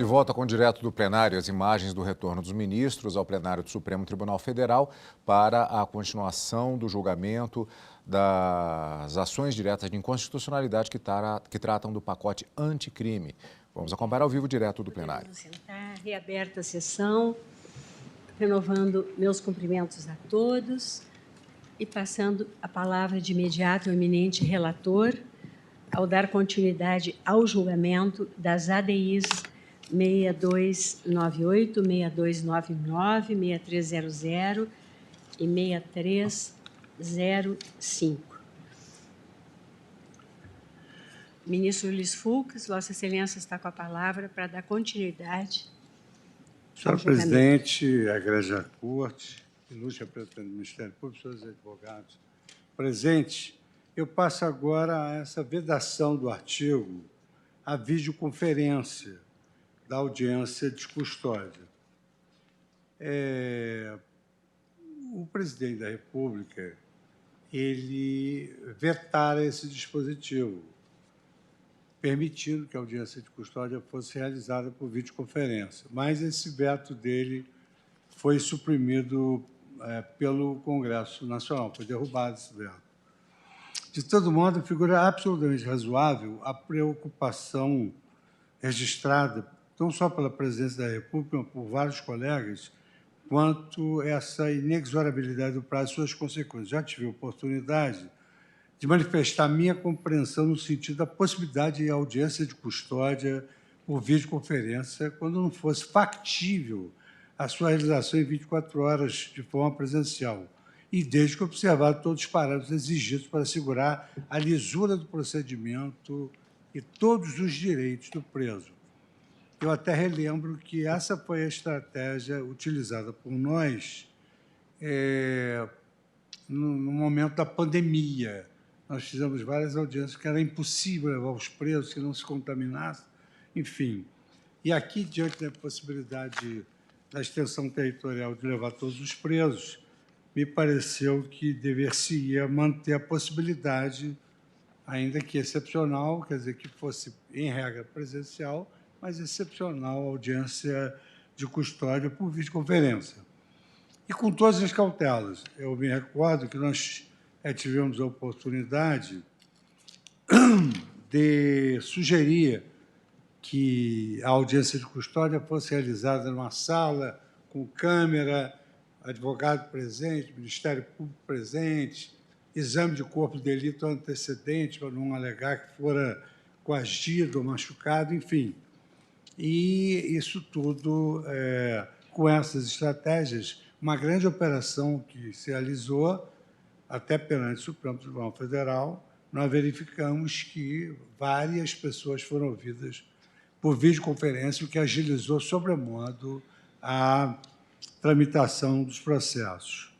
De volta com o direto do plenário, as imagens do retorno dos ministros ao plenário do Supremo Tribunal Federal para a continuação do julgamento das ações diretas de inconstitucionalidade que tratam do pacote anticrime. Vamos acompanhar ao vivo direto do plenário. Podemos sentar, reaberta a sessão, renovando meus cumprimentos a todos e passando a palavra de imediato ao eminente relator, ao dar continuidade ao julgamento das ADIs 6298, 6299, 6300 e 6305. Ministro Luiz Fux, Vossa Excelência está com a palavra para dar continuidade. Senhor presidente, Egregia Corte, ilustre representante do Ministério Público, senhores advogados presentes, eu passo agora a essa vedação do artigo à videoconferência da audiência de custódia. O presidente da República, ele vetara esse dispositivo, permitindo que a audiência de custódia fosse realizada por videoconferência. Mas esse veto dele foi suprimido pelo Congresso Nacional, foi derrubado esse veto. De todo modo, figura absolutamente razoável a preocupação registrada, não só pela presidência da República, mas por vários colegas, quanto essa inexorabilidade do prazo e suas consequências. Já tive a oportunidade de manifestar minha compreensão no sentido da possibilidade de audiência de custódia por videoconferência, quando não fosse factível a sua realização em 24 horas de forma presencial, e desde que observado todos os parâmetros exigidos para assegurar a lisura do procedimento e todos os direitos do preso. Eu até relembro que essa foi a estratégia utilizada por nós no momento da pandemia. Nós fizemos várias audiências que era impossível levar os presos, que não se contaminassem, enfim. E aqui, diante da possibilidade da extensão territorial de levar todos os presos, me pareceu que dever-se-ia manter a possibilidade, ainda que excepcional, quer dizer, que fosse, em regra, presencial, mas excepcional audiência de custódia por videoconferência. E com todas as cautelas. Eu me recordo que nós tivemos a oportunidade de sugerir que a audiência de custódia fosse realizada numa sala, com câmera, advogado presente, Ministério Público presente, exame de corpo de delito antecedente, para não alegar que fora coagido ou machucado, enfim. E isso tudo, com essas estratégias, uma grande operação que se realizou, até perante o Supremo Tribunal Federal, nós verificamos que várias pessoas foram ouvidas por videoconferência, o que agilizou sobremodo a tramitação dos processos.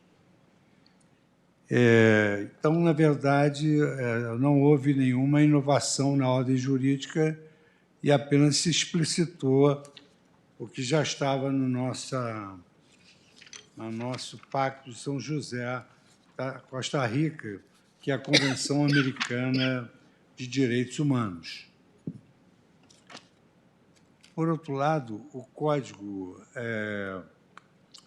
Então, na verdade, não houve nenhuma inovação na ordem jurídica e apenas se explicitou o que já estava no nosso Pacto de São José, da Costa Rica, que é a Convenção Americana de Direitos Humanos. Por outro lado, o Código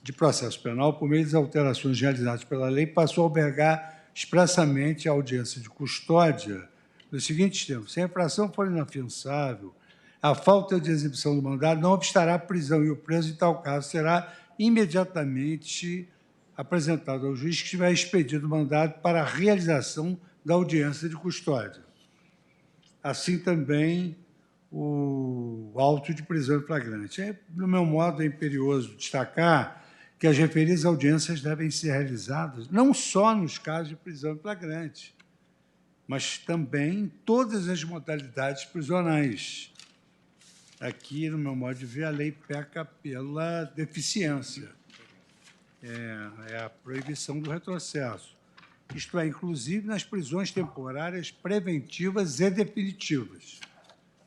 de Processo Penal, por meio das alterações realizadas pela lei, passou a albergar expressamente a audiência de custódia nos seguintes termos: se a infração for inafiançável, a falta de exibição do mandado não obstará a prisão e o preso, em tal caso, será imediatamente apresentado ao juiz que tiver expedido o mandado para a realização da audiência de custódia. Assim também o auto de prisão em flagrante. No meu modo, é imperioso destacar que as referidas audiências devem ser realizadas não só nos casos de prisão em flagrante, mas também em todas as modalidades prisionais. Aqui, no meu modo de ver, a lei peca pela deficiência. É a proibição do retrocesso. Isto é, inclusive nas prisões temporárias preventivas e definitivas.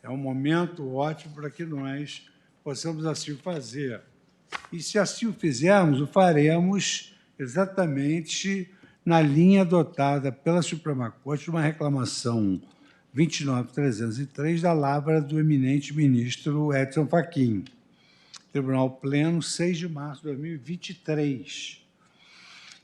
É um momento ótimo para que nós possamos assim fazer. E, se assim o fizermos, o faremos exatamente na linha adotada pela Suprema Corte, uma reclamação 29303, da lavra do eminente ministro Edson Fachin. Tribunal Pleno, 6 de março de 2023.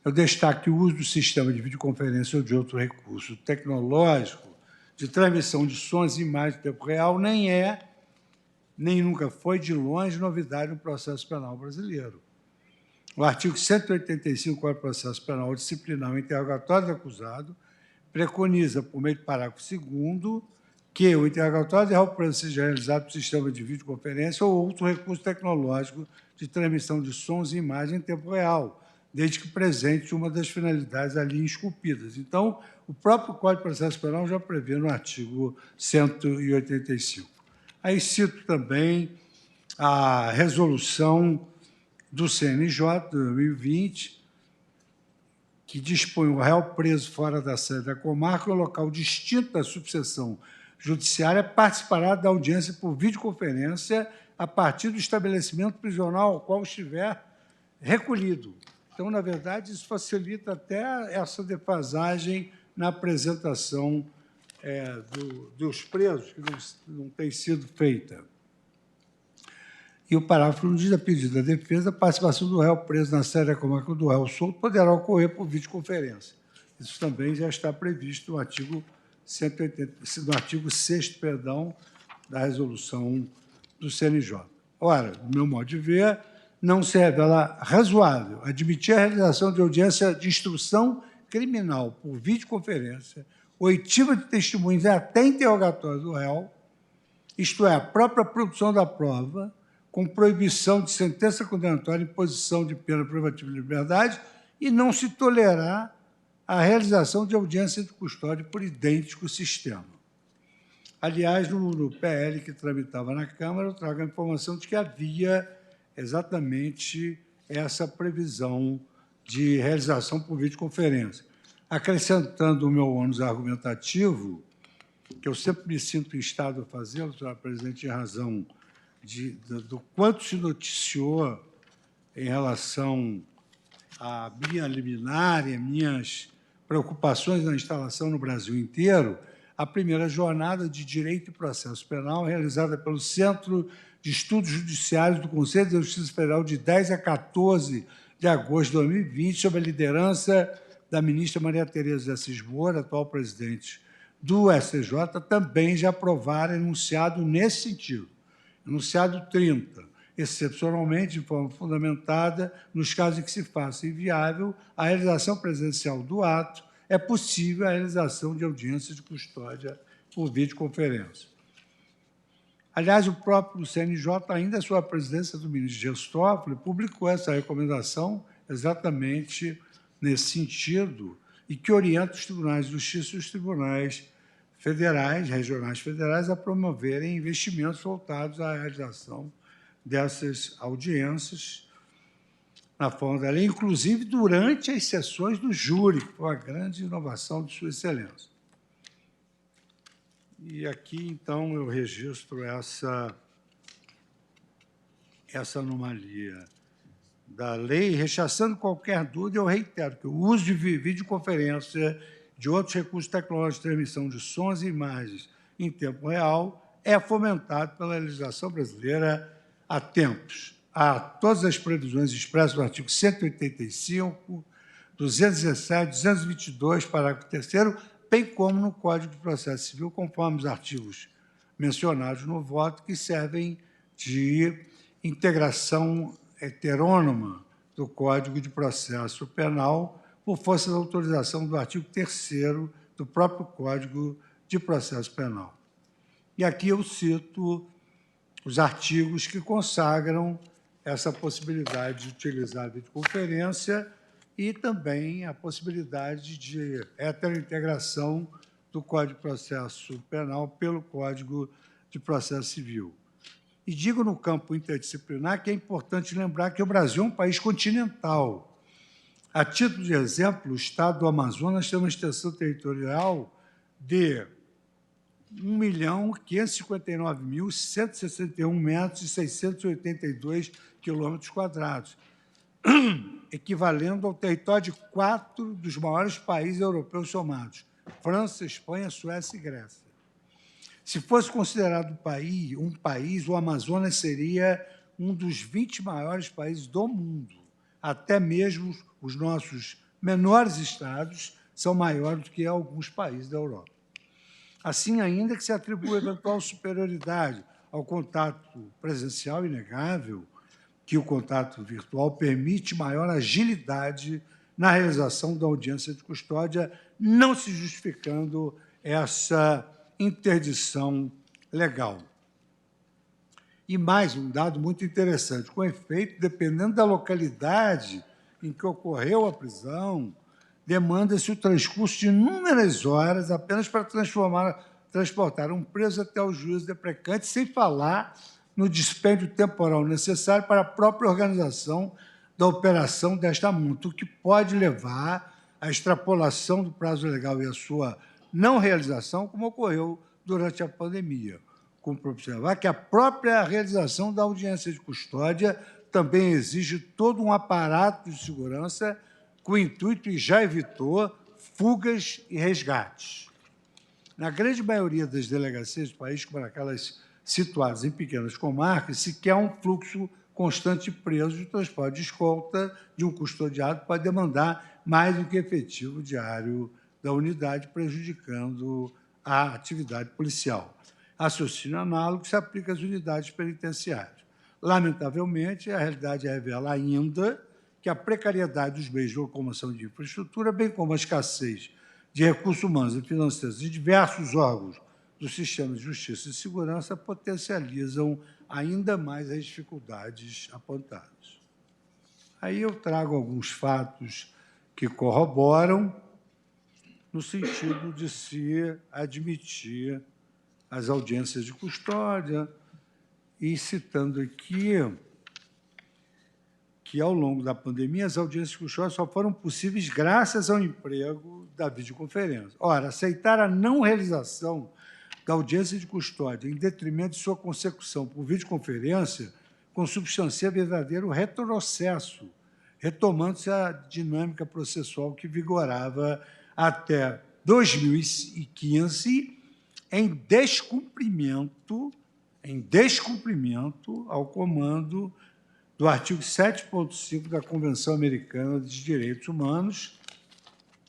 Eu destaco que o uso do sistema de videoconferência ou de outro recurso tecnológico de transmissão de sons e imagens em tempo real nem nunca foi, de longe, novidade no processo penal brasileiro. O artigo 185 do Código de Processo Penal disciplinar o interrogatório do acusado preconiza, por meio do parágrafo 2º, que o interrogatório de réu preso seja realizado por sistema de videoconferência ou outro recurso tecnológico de transmissão de sons e imagens em tempo real, desde que presente uma das finalidades ali esculpidas. Então, o próprio Código de Processo Penal já prevê no artigo 185. Aí cito também a resolução do CNJ, de 2020, que dispõe o réu preso fora da sede da comarca ou local distinto da subseção judiciária participará da audiência por videoconferência a partir do estabelecimento prisional ao qual estiver recolhido. Então, na verdade, isso facilita até essa defasagem na apresentação dos presos, que não tem sido feita. E o parágrafo não diz a pedido da defesa, a participação do réu preso na sede da comarca do réu solto poderá ocorrer por videoconferência. Isso também já está previsto no artigo 6º, da resolução do CNJ. Ora, do meu modo de ver, não se revela razoável admitir a realização de audiência de instrução criminal por videoconferência, oitiva de testemunhos e até interrogatório do réu, isto é, a própria produção da prova, com proibição de sentença condenatória e imposição de pena privativa de liberdade, e não se tolerar a realização de audiência de custódia por idêntico sistema. Aliás, no PL que tramitava na Câmara, eu trago a informação de que havia exatamente essa previsão de realização por videoconferência. Acrescentando o meu ônus argumentativo, que eu sempre me sinto em estado a fazê-lo, senhora presidente, em razão do quanto se noticiou em relação à minha liminar e minhas preocupações na instalação no Brasil inteiro, a primeira jornada de Direito e Processo Penal, realizada pelo Centro de Estudos Judiciários do Conselho de Justiça Federal, de 10 a 14 de agosto de 2020, sob a liderança da ministra Maria Tereza de Assis Moura, atual presidente do STJ, também já aprovaram enunciado nesse sentido. Enunciado 30, excepcionalmente, de forma fundamentada, nos casos em que se faça inviável a realização presencial do ato, é possível a realização de audiência de custódia por videoconferência. Aliás, o próprio CNJ, ainda sob a presidência do ministro Dias Toffoli, publicou essa recomendação exatamente nesse sentido e que orienta os tribunais de justiça e os tribunais federais, regionais federais, a promoverem investimentos voltados à realização dessas audiências na forma da lei, inclusive durante as sessões do júri, que foi uma grande inovação de Sua Excelência. E aqui, então, eu registro essa anomalia da lei, rechaçando qualquer dúvida, eu reitero que o uso de videoconferência, de outros recursos tecnológicos de transmissão de sons e imagens em tempo real é fomentado pela legislação brasileira há tempos. Há todas as previsões expressas no artigo 185, 217, 222, parágrafo 3º, bem como no Código de Processo Civil, conforme os artigos mencionados no voto, que servem de integração heterônoma do Código de Processo Penal, por força da autorização do artigo 3º do próprio Código de Processo Penal. E aqui eu cito os artigos que consagram essa possibilidade de utilizar a videoconferência e também a possibilidade de heterointegração do Código de Processo Penal pelo Código de Processo Civil. E digo no campo interdisciplinar que é importante lembrar que o Brasil é um país continental. A título de exemplo, o Estado do Amazonas tem uma extensão territorial de 1.559.161 metros e 682 quilômetros quadrados, equivalendo ao território de 4 dos maiores países europeus somados, França, Espanha, Suécia e Grécia. Se fosse considerado um país, o Amazonas seria um dos 20 maiores países do mundo. Até mesmo os nossos menores estados são maiores do que alguns países da Europa. Assim, ainda que se atribua eventual superioridade ao contato presencial, inegável que o contato virtual permite maior agilidade na realização da audiência de custódia, não se justificando essa interdição legal. E mais um dado muito interessante, com efeito, dependendo da localidade em que ocorreu a prisão, demanda-se o transcurso de inúmeras horas apenas para transportar um preso até o juízo deprecante, sem falar no dispêndio temporal necessário para a própria organização da operação desta multa, o que pode levar à extrapolação do prazo legal e à sua não realização, como ocorreu durante a pandemia. Cumpre observar que a própria realização da audiência de custódia também exige todo um aparato de segurança com o intuito, e já evitou, fugas e resgates. Na grande maioria das delegacias do país, como aquelas situadas em pequenas comarcas, se quer um fluxo constante de presos, o transporte de escolta de um custodiado pode demandar mais do que efetivo diário da unidade, prejudicando a atividade policial. Raciocínio análogo se aplica às unidades penitenciárias. Lamentavelmente, a realidade revela ainda que a precariedade dos meios de locomoção de infraestrutura, bem como a escassez de recursos humanos e financeiros de diversos órgãos do sistema de justiça e segurança potencializam ainda mais as dificuldades apontadas. Aí eu trago alguns fatos que corroboram no sentido de se admitir as audiências de custódia, e citando aqui que, ao longo da pandemia, as audiências de custódia só foram possíveis graças ao emprego da videoconferência. Ora, aceitar a não realização da audiência de custódia em detrimento de sua consecução por videoconferência consubstancia verdadeiro retrocesso, retomando-se a dinâmica processual que vigorava até 2015, em descumprimento ao comando do artigo 7.5 da Convenção Americana de Direitos Humanos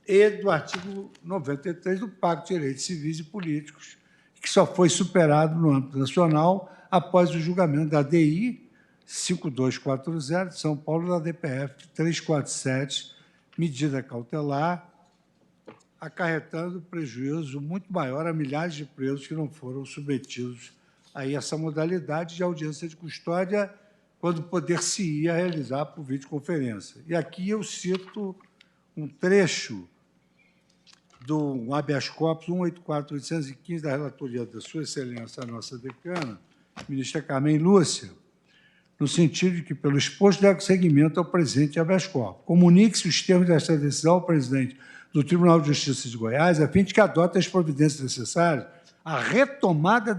e do artigo 93 do Pacto de Direitos Civis e Políticos, que só foi superado no âmbito nacional após o julgamento da DI 5240 de São Paulo, da DPF 347, medida cautelar, acarretando prejuízo muito maior a milhares de presos que não foram submetidos a essa modalidade de audiência de custódia, quando poder-se-ia realizar por videoconferência. E aqui eu cito um trecho do habeas corpus 184.815, da relatoria da Sua Excelência, a nossa decana, ministra Carmen Lúcia, no sentido de que, pelo exposto, deve seguimento ao presente habeas corpus. Comunique-se os termos desta decisão ao presidente do Tribunal de Justiça de Goiás, a fim de que adote as providências necessárias à retomada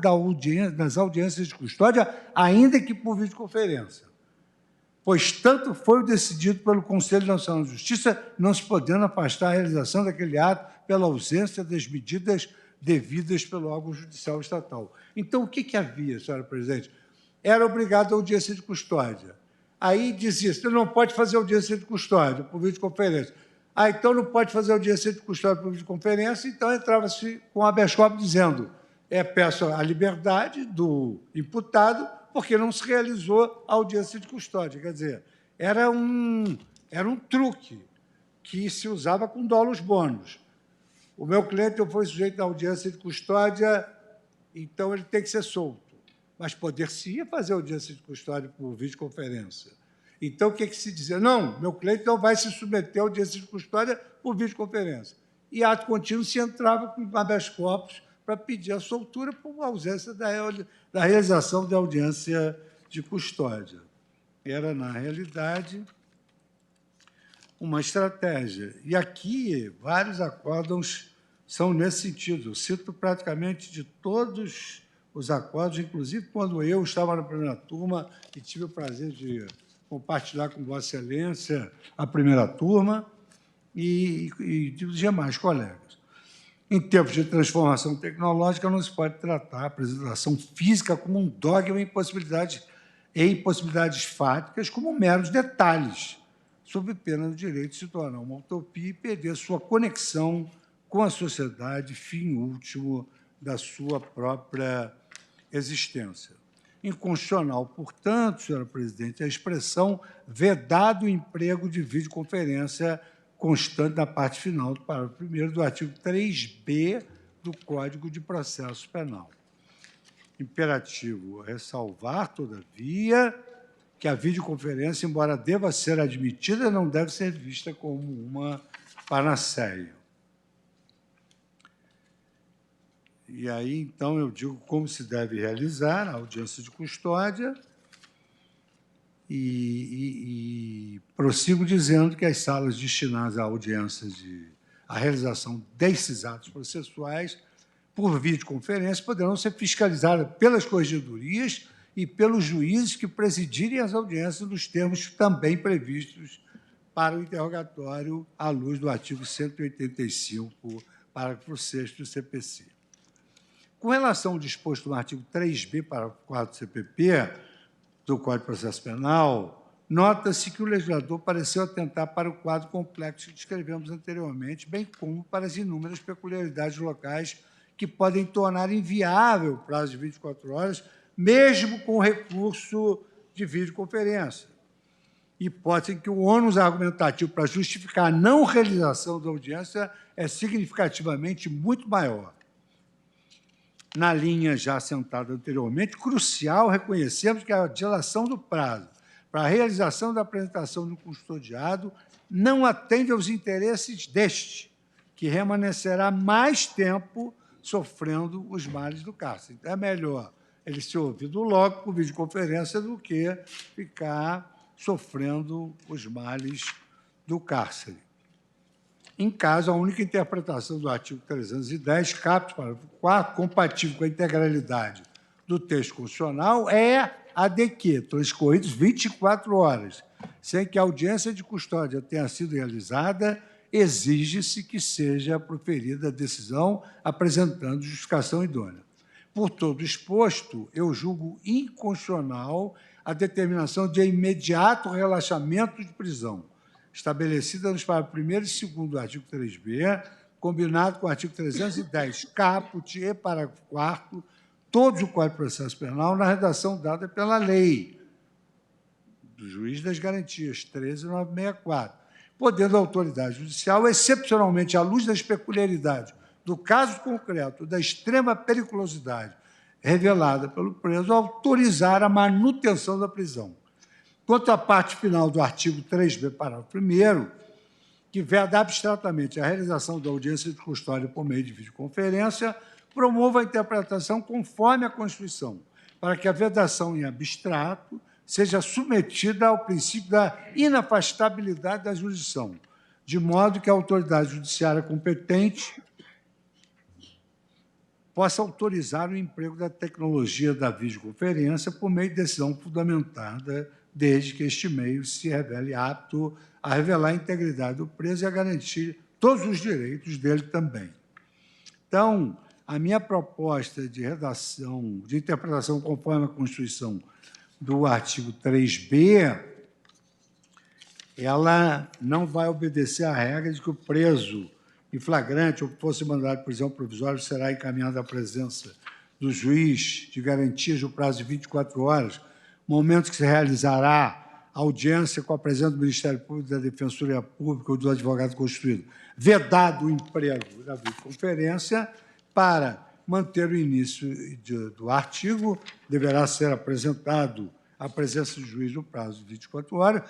das audiências de custódia, ainda que por videoconferência, pois tanto foi o decidido pelo Conselho Nacional de Justiça, não se podendo afastar a realização daquele ato pela ausência das medidas devidas pelo órgão judicial estatal. Então, o que havia, senhora presidente? Era obrigado a audiência de custódia. Aí dizia, você não pode fazer audiência de custódia por videoconferência. Então não pode fazer audiência de custódia por videoconferência, então entrava-se com habeas corpus dizendo, peço a liberdade do imputado, porque não se realizou a audiência de custódia. Quer dizer, era um truque que se usava com dolo bônus. O meu cliente foi sujeito à audiência de custódia, então ele tem que ser solto. Mas poder-se-ia fazer audiência de custódia por videoconferência. Então, o que se dizia? Não, meu cliente não vai se submeter à audiência de custódia por videoconferência. E, ato contínuo, se entrava com habeas corpus para pedir a soltura por ausência da realização da audiência de custódia. Era, na realidade, uma estratégia. E aqui, vários acórdãos são nesse sentido. Eu cito praticamente de todos os acordos, inclusive quando eu estava na primeira turma e tive o prazer de compartilhar com Vossa Excelência a primeira turma e de demais colegas. Em tempos de transformação tecnológica, não se pode tratar a apresentação física como um dogma e impossibilidades fáticas como meros detalhes, sob pena do direito de se tornar uma utopia e perder sua conexão com a sociedade, fim último da sua própria existência. Inconstitucional, portanto, senhora presidente, a expressão vedado o emprego de videoconferência constante na parte final do parágrafo 1º do artigo 3b do Código de Processo Penal. Imperativo ressalvar, todavia, que a videoconferência, embora deva ser admitida, não deve ser vista como uma panaceia. E aí, então, eu digo como se deve realizar a audiência de custódia e prossigo dizendo que as salas destinadas à audiência à realização desses atos processuais por videoconferência poderão ser fiscalizadas pelas corregedorias e pelos juízes que presidirem as audiências nos termos também previstos para o interrogatório à luz do artigo 185, parágrafo 6º do CPC. Com relação ao disposto no artigo 3b, parágrafo 4 do CPP, do Código de Processo Penal, nota-se que o legislador pareceu atentar para o quadro complexo que descrevemos anteriormente, bem como para as inúmeras peculiaridades locais que podem tornar inviável o prazo de 24 horas, mesmo com o recurso de videoconferência. Hipótese em que o ônus argumentativo para justificar a não realização da audiência é significativamente muito maior. Na linha já assentada anteriormente, crucial reconhecemos que a dilação do prazo para a realização da apresentação do custodiado não atende aos interesses deste, que remanescerá mais tempo sofrendo os males do cárcere. Então, é melhor ele ser ouvido logo por videoconferência do que ficar sofrendo os males do cárcere. Em caso, a única interpretação do artigo 310, caput, parágrafo 4, compatível com a integralidade do texto constitucional, é a de que, transcorridos 24 horas, sem que a audiência de custódia tenha sido realizada, exige-se que seja proferida a decisão apresentando justificação idônea. Por todo exposto, eu julgo inconstitucional a determinação de imediato relaxamento de prisão, estabelecida nos parágrafos 1º e 2º do artigo 3b, combinado com o artigo 310, caput e parágrafo 4º, todos o Código de Processo Penal, na redação dada pela lei do juiz das garantias, 13.964, podendo a autoridade judicial, excepcionalmente à luz das peculiaridades do caso concreto, da extrema periculosidade revelada pelo preso, autorizar a manutenção da prisão. Quanto à parte final do artigo 3b, parágrafo 1º, que veda abstratamente a realização da audiência de custódia por meio de videoconferência, promova a interpretação conforme a Constituição, para que a vedação em abstrato seja submetida ao princípio da inafastabilidade da jurisdição, de modo que a autoridade judiciária competente possa autorizar o emprego da tecnologia da videoconferência por meio de decisão fundamentada, desde que este meio se revele apto a revelar a integridade do preso e a garantir todos os direitos dele também. Então, a minha proposta de redação, de interpretação conforme a Constituição do artigo 3b, ela não vai obedecer à regra de que o preso em flagrante ou que fosse mandado de prisão provisória será encaminhado à presença do juiz de garantias no prazo de 24 horas, momento que se realizará a audiência com a presença do Ministério Público, da Defensoria Pública ou do advogado constituído, vedado o emprego da videoconferência. Para manter o início do artigo, deverá ser apresentado à presença do juiz no prazo de 24 horas,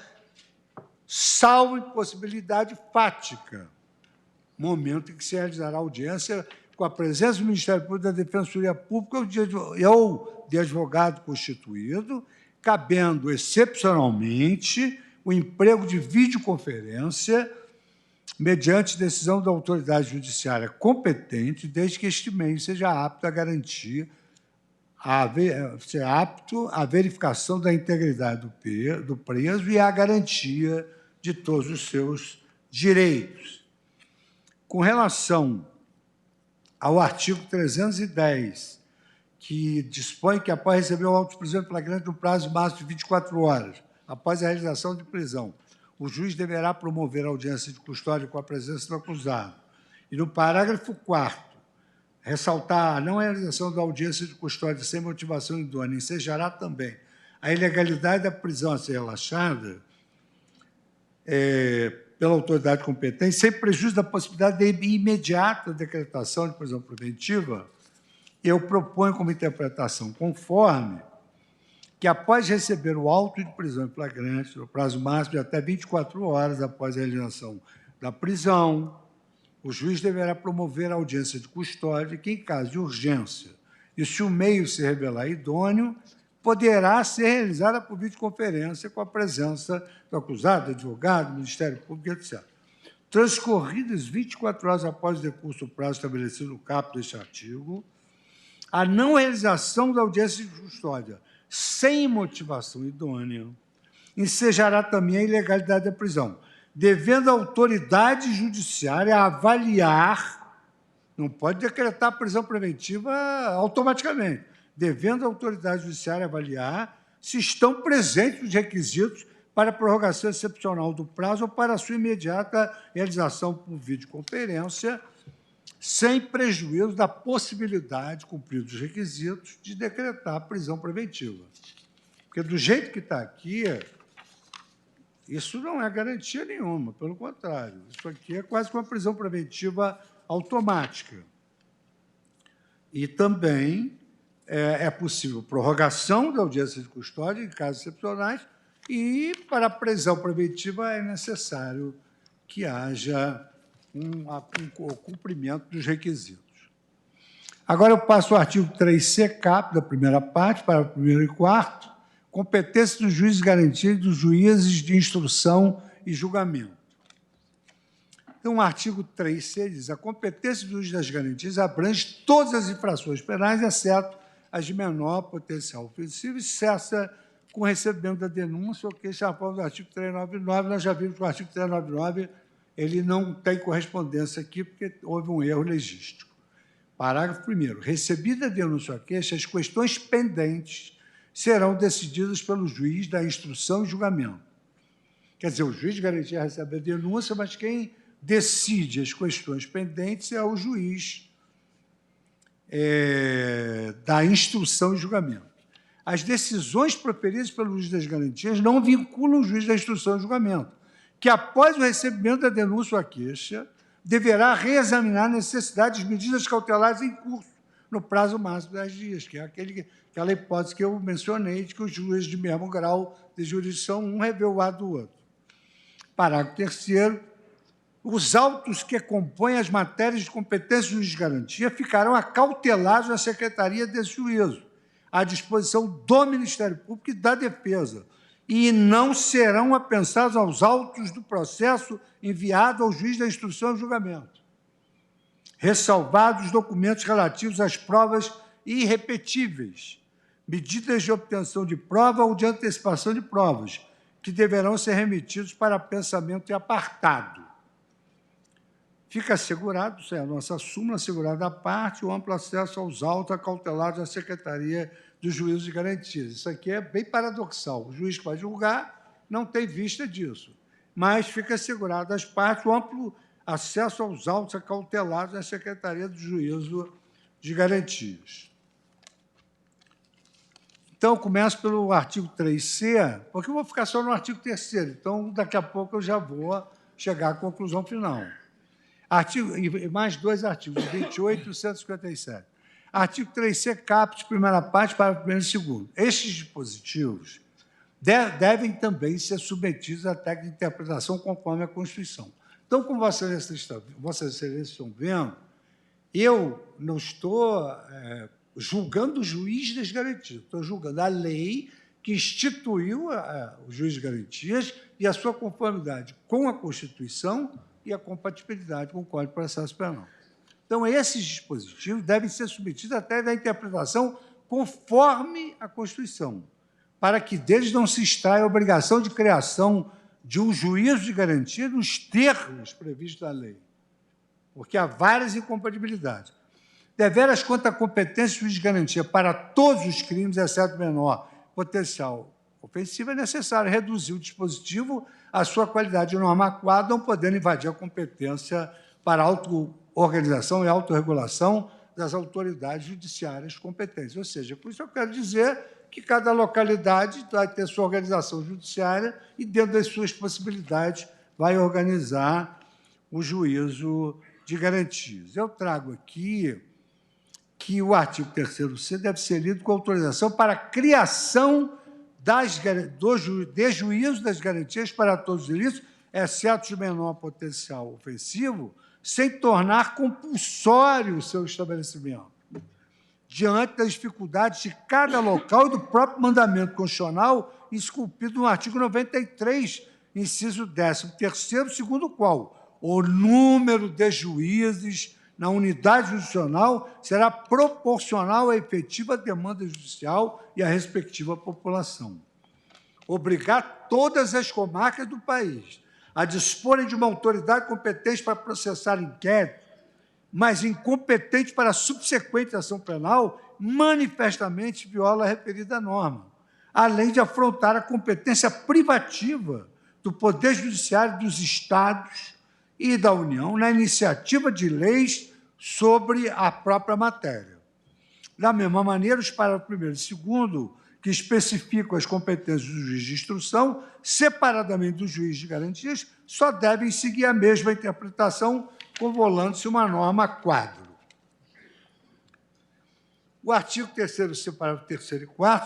salvo impossibilidade fática, momento em que se realizará a audiência com a presença do Ministério Público, da Defensoria Pública ou de advogado constituído, cabendo excepcionalmente o emprego de videoconferência mediante decisão da autoridade judiciária competente, desde que este meio seja apto a garantir a verificação da integridade do preso e a garantia de todos os seus direitos. Com relação ao artigo 310, que dispõe que, após receber o auto de prisão em flagrante no prazo máximo de 24 horas, após a realização de prisão, o juiz deverá promover a audiência de custódia com a presença do acusado. E no parágrafo 4º, ressaltar a não realização da audiência de custódia sem motivação idônea ensejará também a ilegalidade da prisão a ser relaxada pela autoridade competente, sem prejuízo da possibilidade de imediata decretação de prisão preventiva. Eu proponho como interpretação conforme que, após receber o auto de prisão em flagrante, no prazo máximo de até 24 horas após a realização da prisão, o juiz deverá promover a audiência de custódia que, em caso de urgência, e se o meio se revelar idôneo, poderá ser realizada por videoconferência com a presença do acusado, do advogado, do Ministério Público, etc. Transcorridas 24 horas após o decurso do prazo estabelecido no caput deste artigo, a não realização da audiência de custódia sem motivação idônea ensejará também a ilegalidade da prisão, devendo a autoridade judiciária avaliar, não pode decretar a prisão preventiva automaticamente, devendo a autoridade judiciária avaliar se estão presentes os requisitos para a prorrogação excepcional do prazo ou para a sua imediata realização por videoconferência, sem prejuízo da possibilidade, cumpridos os requisitos, de decretar a prisão preventiva. Porque, do jeito que está aqui, isso não é garantia nenhuma, pelo contrário. Isso aqui é quase que uma prisão preventiva automática. E também é possível prorrogação da audiência de custódia em casos excepcionais e, para a prisão preventiva, é necessário que haja o cumprimento dos requisitos. Agora eu passo ao artigo 3C, caput, da primeira parte, para o 1º e 4º, competência dos juízes garantia e dos juízes de instrução e julgamento. Então, o artigo 3C diz: a competência dos juízes das garantias abrange todas as infrações penais, exceto as de menor potencial ofensivo, e cessa com o recebimento da denúncia, ou queixa do artigo 399. Nós já vimos que o artigo 399 ele não tem correspondência aqui, porque houve um erro legístico. Parágrafo 1º. Recebida a denúncia ou a queixa, as questões pendentes serão decididas pelo juiz da instrução e julgamento. Quer dizer, o juiz de garantia recebe a denúncia, mas quem decide as questões pendentes é o juiz da instrução e julgamento. As decisões proferidas pelo juiz das garantias não vinculam o juiz da instrução e julgamento, que, após o recebimento da denúncia ou a queixa, deverá reexaminar a necessidade de medidas cautelares em curso, no prazo máximo de 10 dias, que é aquela hipótese que eu mencionei, de que o juiz de mesmo grau de jurisdição um revê o ato do outro. Parágrafo 3º. Os autos que compõem as matérias de competência do juiz de garantia ficarão acautelados na Secretaria desse juízo, à disposição do Ministério Público e da Defesa, e não serão apensados aos autos do processo enviado ao juiz da instrução e julgamento, ressalvados os documentos relativos às provas irrepetíveis, medidas de obtenção de prova ou de antecipação de provas, que deverão ser remetidos para pensamento e apartado. Fica assegurado, isso é a nossa súmula, assegurada à parte, o amplo acesso aos autos acautelados da Secretaria dos Juízos de Garantias. Isso aqui é bem paradoxal. O juiz que vai julgar não tem vista disso, mas fica assegurado às partes o amplo acesso aos autos acautelados da Secretaria do Juízo de Garantias. Então, eu começo pelo artigo 3C, porque eu vou ficar só no artigo 3º, então, daqui a pouco eu já vou chegar à conclusão final. Mais dois artigos, 28 e 157. Artigo 3C, caput, primeira parte, parágrafo 1º e 2º. Estes dispositivos devem também ser submetidos à técnica de interpretação conforme a Constituição. Então, como Vossa Excelência estão vendo, eu não estou julgando o juiz das garantias, estou julgando a lei que instituiu o juiz de garantias e a sua conformidade com a Constituição e a compatibilidade com o Código de Processo Penal. Então, esses dispositivos devem ser submetidos até da interpretação conforme a Constituição, para que deles não se extraia a obrigação de criação de um juízo de garantia nos termos previstos da lei, porque há várias incompatibilidades. Deveras quanto à competência do juiz de garantia para todos os crimes, exceto menor potencial ofensivo, é necessário reduzir o dispositivo à sua qualidade de norma quadra, não podendo invadir a competência para auto-organização e autorregulação das autoridades judiciárias competentes. Ou seja, com isso eu quero dizer que cada localidade vai ter sua organização judiciária e, dentro das suas possibilidades, vai organizar o juízo de garantias. Eu trago aqui que o artigo 3º-C deve ser lido com autorização para a criação de juízo das garantias para todos os delitos, exceto de menor potencial ofensivo, sem tornar compulsório o seu estabelecimento, diante das dificuldades de cada local e do próprio mandamento constitucional esculpido no artigo 93, inciso 13º, segundo o qual o número de juízes na unidade jurisdicional será proporcional à efetiva demanda judicial e à respectiva população. Obrigar todas as comarcas do país a disporem de uma autoridade competente para processar inquérito, mas incompetente para a subsequente ação penal, manifestamente viola a referida norma, além de afrontar a competência privativa do Poder Judiciário dos Estados e da União na iniciativa de leis sobre a própria matéria. Da mesma maneira, os parágrafos 1º e 2º, que especificam as competências do juiz de instrução, separadamente do juiz de garantias, só devem seguir a mesma interpretação, convolando-se uma norma quadro. O artigo 3º, parágrafo 3º e 4º,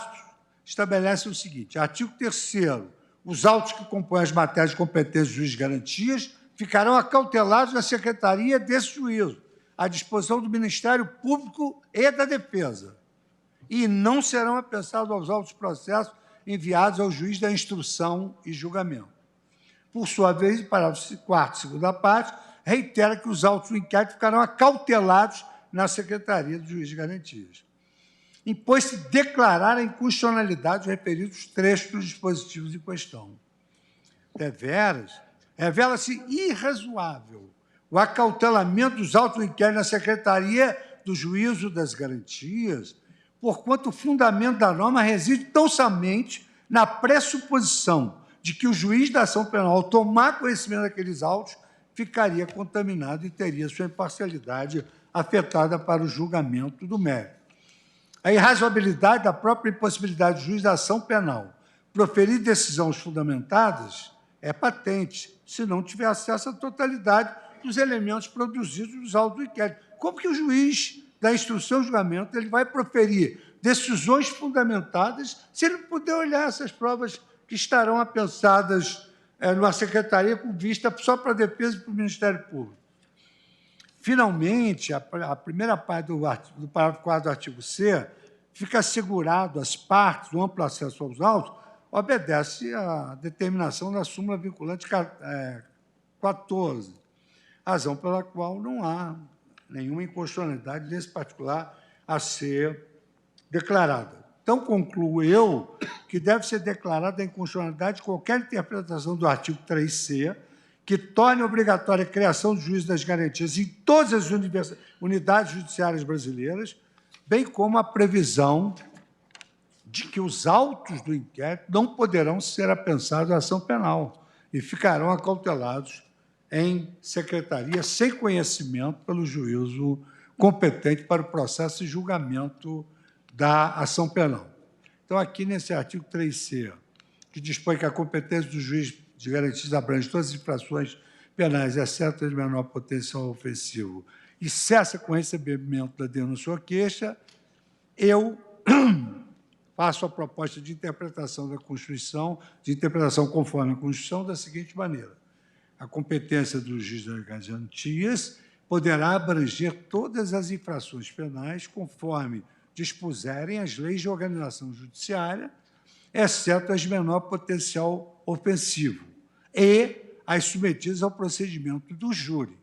estabelece o seguinte: artigo 3º, os autos que compõem as matérias de competência do juiz de garantias ficarão acautelados na secretaria desse juízo, à disposição do Ministério Público e da Defesa, e não serão apensados aos autos de processo enviados ao juiz da instrução e julgamento. Por sua vez, o parágrafo 4º, segunda parte, reitera que os autos do inquérito ficarão acautelados na secretaria do juiz de garantias. Impôs-se declarar a inconstitucionalidade dos referidos trechos dos dispositivos em questão. Deveras, revela-se irrazoável o acautelamento dos autos do inquérito na secretaria do juízo das garantias, porquanto o fundamento da norma reside tão somente na pressuposição de que o juiz da ação penal, ao tomar conhecimento daqueles autos, ficaria contaminado e teria sua imparcialidade afetada para o julgamento do mérito. A irrazoabilidade da própria impossibilidade do juiz da ação penal proferir decisões fundamentadas é patente, se não tiver acesso à totalidade dos elementos produzidos nos autos do inquérito. Como que o juiz da instrução e julgamento ele vai proferir decisões fundamentadas se ele não puder olhar essas provas que estarão apensadas numa secretaria com vista só para a defesa e para o Ministério Público? Finalmente, a primeira parte do parágrafo 4º do artigo C fica assegurado às partes do amplo acesso aos autos, obedece à determinação da súmula vinculante 14, razão pela qual não há nenhuma inconstitucionalidade nesse particular a ser declarada. Então, concluo eu que deve ser declarada a inconstitucionalidade qualquer interpretação do artigo 3C que torne obrigatória a criação do juízo das garantias em todas as unidades judiciárias brasileiras, bem como a previsão de que os autos do inquérito não poderão ser apensados à ação penal e ficarão acautelados em secretaria sem conhecimento pelo juízo competente para o processo de julgamento da ação penal. Então, aqui nesse artigo 3C, que dispõe que a competência do juiz de garantias abrange todas as infrações penais, exceto as de menor potencial ofensivo, e cessa com o recebimento da denúncia ou queixa, eu faço a proposta de interpretação da Constituição, de interpretação conforme a Constituição, da seguinte maneira: a competência do juiz das garantias poderá abranger todas as infrações penais conforme dispuserem as leis de organização judiciária, exceto as de menor potencial ofensivo, e as submetidas ao procedimento do júri,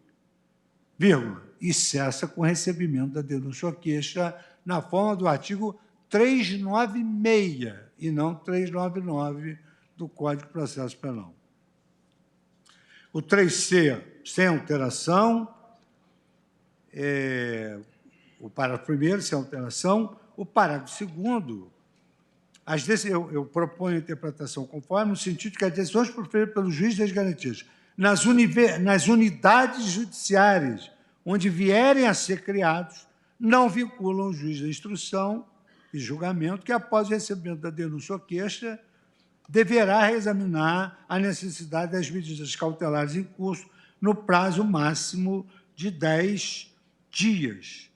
vírgula, e cessa com o recebimento da denúncia ou queixa na forma do artigo 396 e não 399 do Código de Processo Penal. O 3C, sem alteração, o parágrafo primeiro, sem alteração. O parágrafo segundo, eu proponho a interpretação conforme, no sentido que as decisões proferidas pelo juiz das garantias nas unidades judiciárias onde vierem a ser criados, não vinculam o juiz da instrução e julgamento, que, após o recebimento da denúncia ou queixa, deverá reexaminar a necessidade das medidas cautelares em curso no prazo máximo de 10 dias.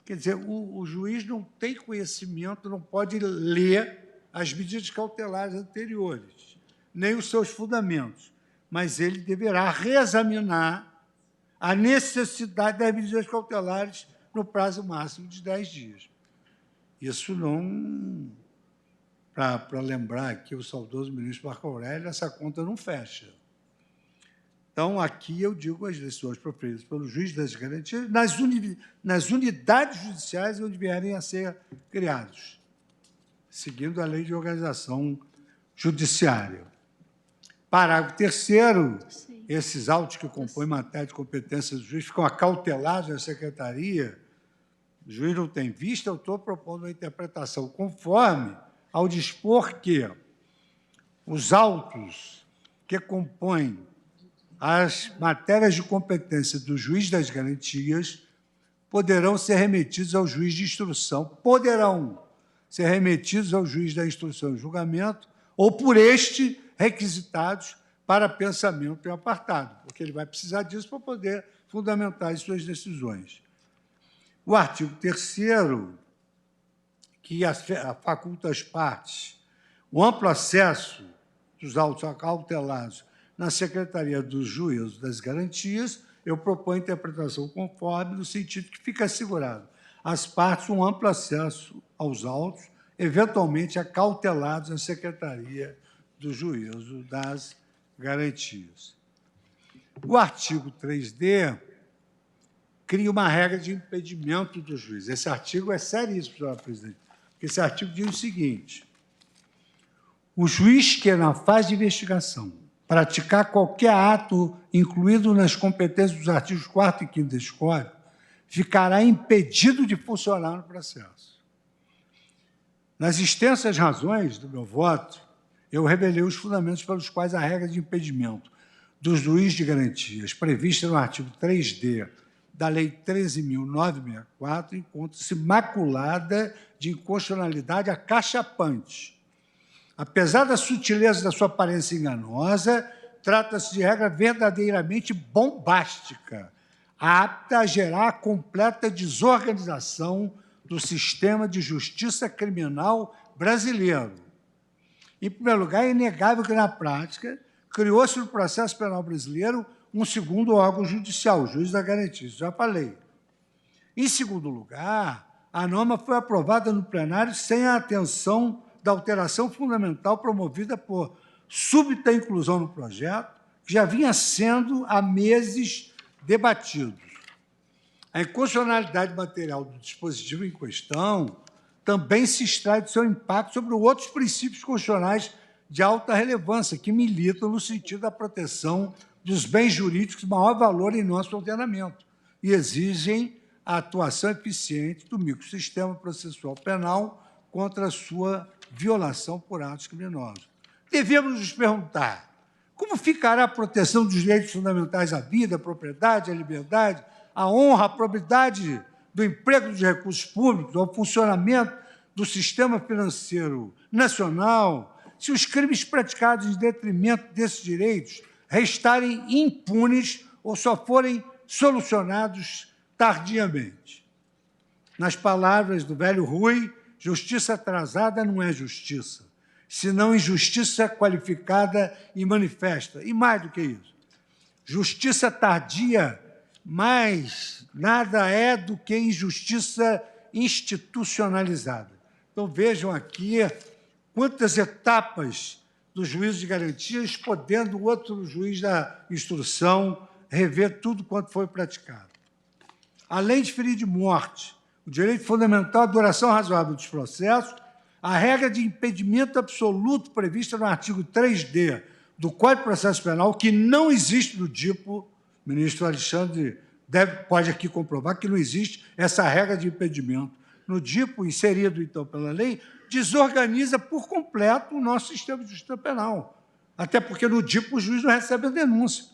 Quer dizer, o juiz não tem conhecimento, não pode ler as medidas cautelares anteriores, nem os seus fundamentos, mas ele deverá reexaminar a necessidade das medidas cautelares no prazo máximo de 10 dias. Isso não... Para lembrar aqui o saudoso ministro Marco Aurélio, essa conta não fecha. Então, aqui eu digo as decisões proferidas pelo juiz das garantias nas unidades judiciais onde vierem a ser criados, seguindo a lei de organização judiciária. Parágrafo 3º, esses autos que compõem matéria de competência do juiz ficam acautelados na secretaria, o juiz não tem vista, eu estou propondo uma interpretação conforme ao dispor que os autos que compõem as matérias de competência do juiz das garantias poderão ser remetidos ao juiz de instrução, poderão ser remetidos ao juiz da instrução e julgamento, ou por este requisitados para pensamento em apartado, porque ele vai precisar disso para poder fundamentar as suas decisões. O artigo 3º, que faculta às partes o amplo acesso dos autos acautelados na Secretaria do Juízo das Garantias, eu proponho interpretação conforme, no sentido que fica assegurado às partes um amplo acesso aos autos, eventualmente acautelados na Secretaria do Juízo das Garantias. O artigo 3D cria uma regra de impedimento do juiz. Esse artigo é seríssimo, senhora presidente, porque esse artigo diz o seguinte: o juiz que, na fase de investigação, praticar qualquer ato incluído nas competências dos artigos 4º e 5º deste Código, ficará impedido de funcionar no processo. Nas extensas razões do meu voto, eu revelei os fundamentos pelos quais a regra de impedimento do juiz de garantias, prevista no artigo 3D da Lei 13.964, encontra-se maculada de inconstitucionalidade acachapante. Apesar da sutileza da sua aparência enganosa, trata-se de regra verdadeiramente bombástica, apta a gerar a completa desorganização do sistema de justiça criminal brasileiro. Em primeiro lugar, é inegável que, na prática, criou-se no processo penal brasileiro um segundo órgão judicial, o juiz da garantia, isso já falei. Em segundo lugar, a norma foi aprovada no plenário sem a atenção da alteração fundamental promovida por súbita inclusão no projeto, que já vinha sendo há meses debatido. A inconstitucionalidade material do dispositivo em questão também se extrai do seu impacto sobre outros princípios constitucionais de alta relevância, que militam no sentido da proteção dos bens jurídicos de maior valor em nosso ordenamento e exigem a atuação eficiente do microsistema processual penal contra a sua violação por atos criminosos. Devemos nos perguntar como ficará a proteção dos direitos fundamentais à vida, à propriedade, à liberdade, à honra, à probidade do emprego dos recursos públicos, ao funcionamento do sistema financeiro nacional, se os crimes praticados em detrimento desses direitos restarem impunes ou só forem solucionados tardiamente. Nas palavras do velho Rui, justiça atrasada não é justiça, senão injustiça qualificada e manifesta. E mais do que isso, justiça tardia, mas nada é do que injustiça institucionalizada. Então, vejam aqui quantas etapas do juízo de garantias, podendo o outro juiz da instrução rever tudo quanto foi praticado. Além de ferir de morte o direito fundamental à duração razoável dos processos, a regra de impedimento absoluto prevista no artigo 3D do Código de Processo Penal, que não existe no DIPO, ministro Alexandre pode aqui comprovar que não existe essa regra de impedimento no DIPO, inserido, então, pela lei, desorganiza por completo o nosso sistema de justiça penal. Até porque no DIPO o juiz não recebe a denúncia.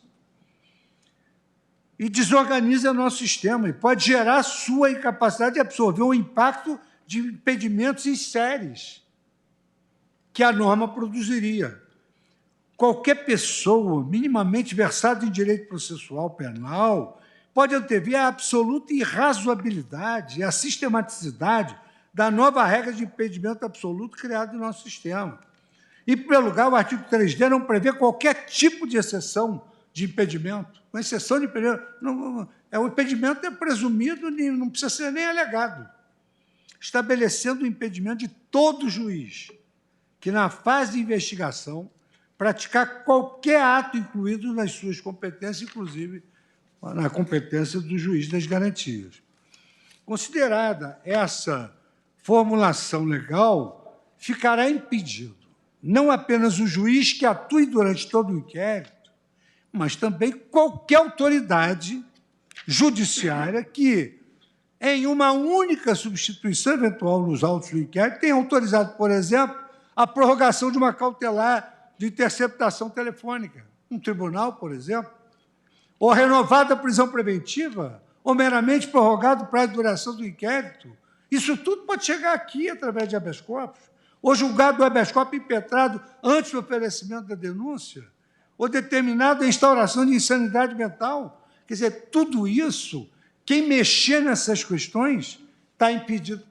E desorganiza o nosso sistema e pode gerar sua incapacidade de absorver o impacto de impedimentos em séries que a norma produziria. Qualquer pessoa minimamente versada em direito processual penal pode antever a absoluta irrazoabilidade e a sistematicidade da nova regra de impedimento absoluto criada no nosso sistema. Em primeiro lugar, o artigo 3D não prevê qualquer tipo de exceção de impedimento. Com exceção de impedimento, o impedimento é presumido, não precisa ser nem alegado, estabelecendo o impedimento de todo juiz que, na fase de investigação, praticar qualquer ato incluído nas suas competências, inclusive na competência do juiz das garantias. Considerada essa formulação legal, ficará impedido não apenas o juiz que atue durante todo o inquérito, mas também qualquer autoridade judiciária que, em uma única substituição eventual nos autos do inquérito, tenha autorizado, por exemplo, a prorrogação de uma cautelar de interceptação telefônica, um tribunal, por exemplo, ou renovada a prisão preventiva, ou meramente prorrogado o prazo de duração do inquérito. Isso tudo pode chegar aqui através de habeas corpus, ou julgado do habeas corpus impetrado antes do oferecimento da denúncia, ou determinado a instauração de insanidade mental. Quer dizer, tudo isso, quem mexer nessas questões está impedido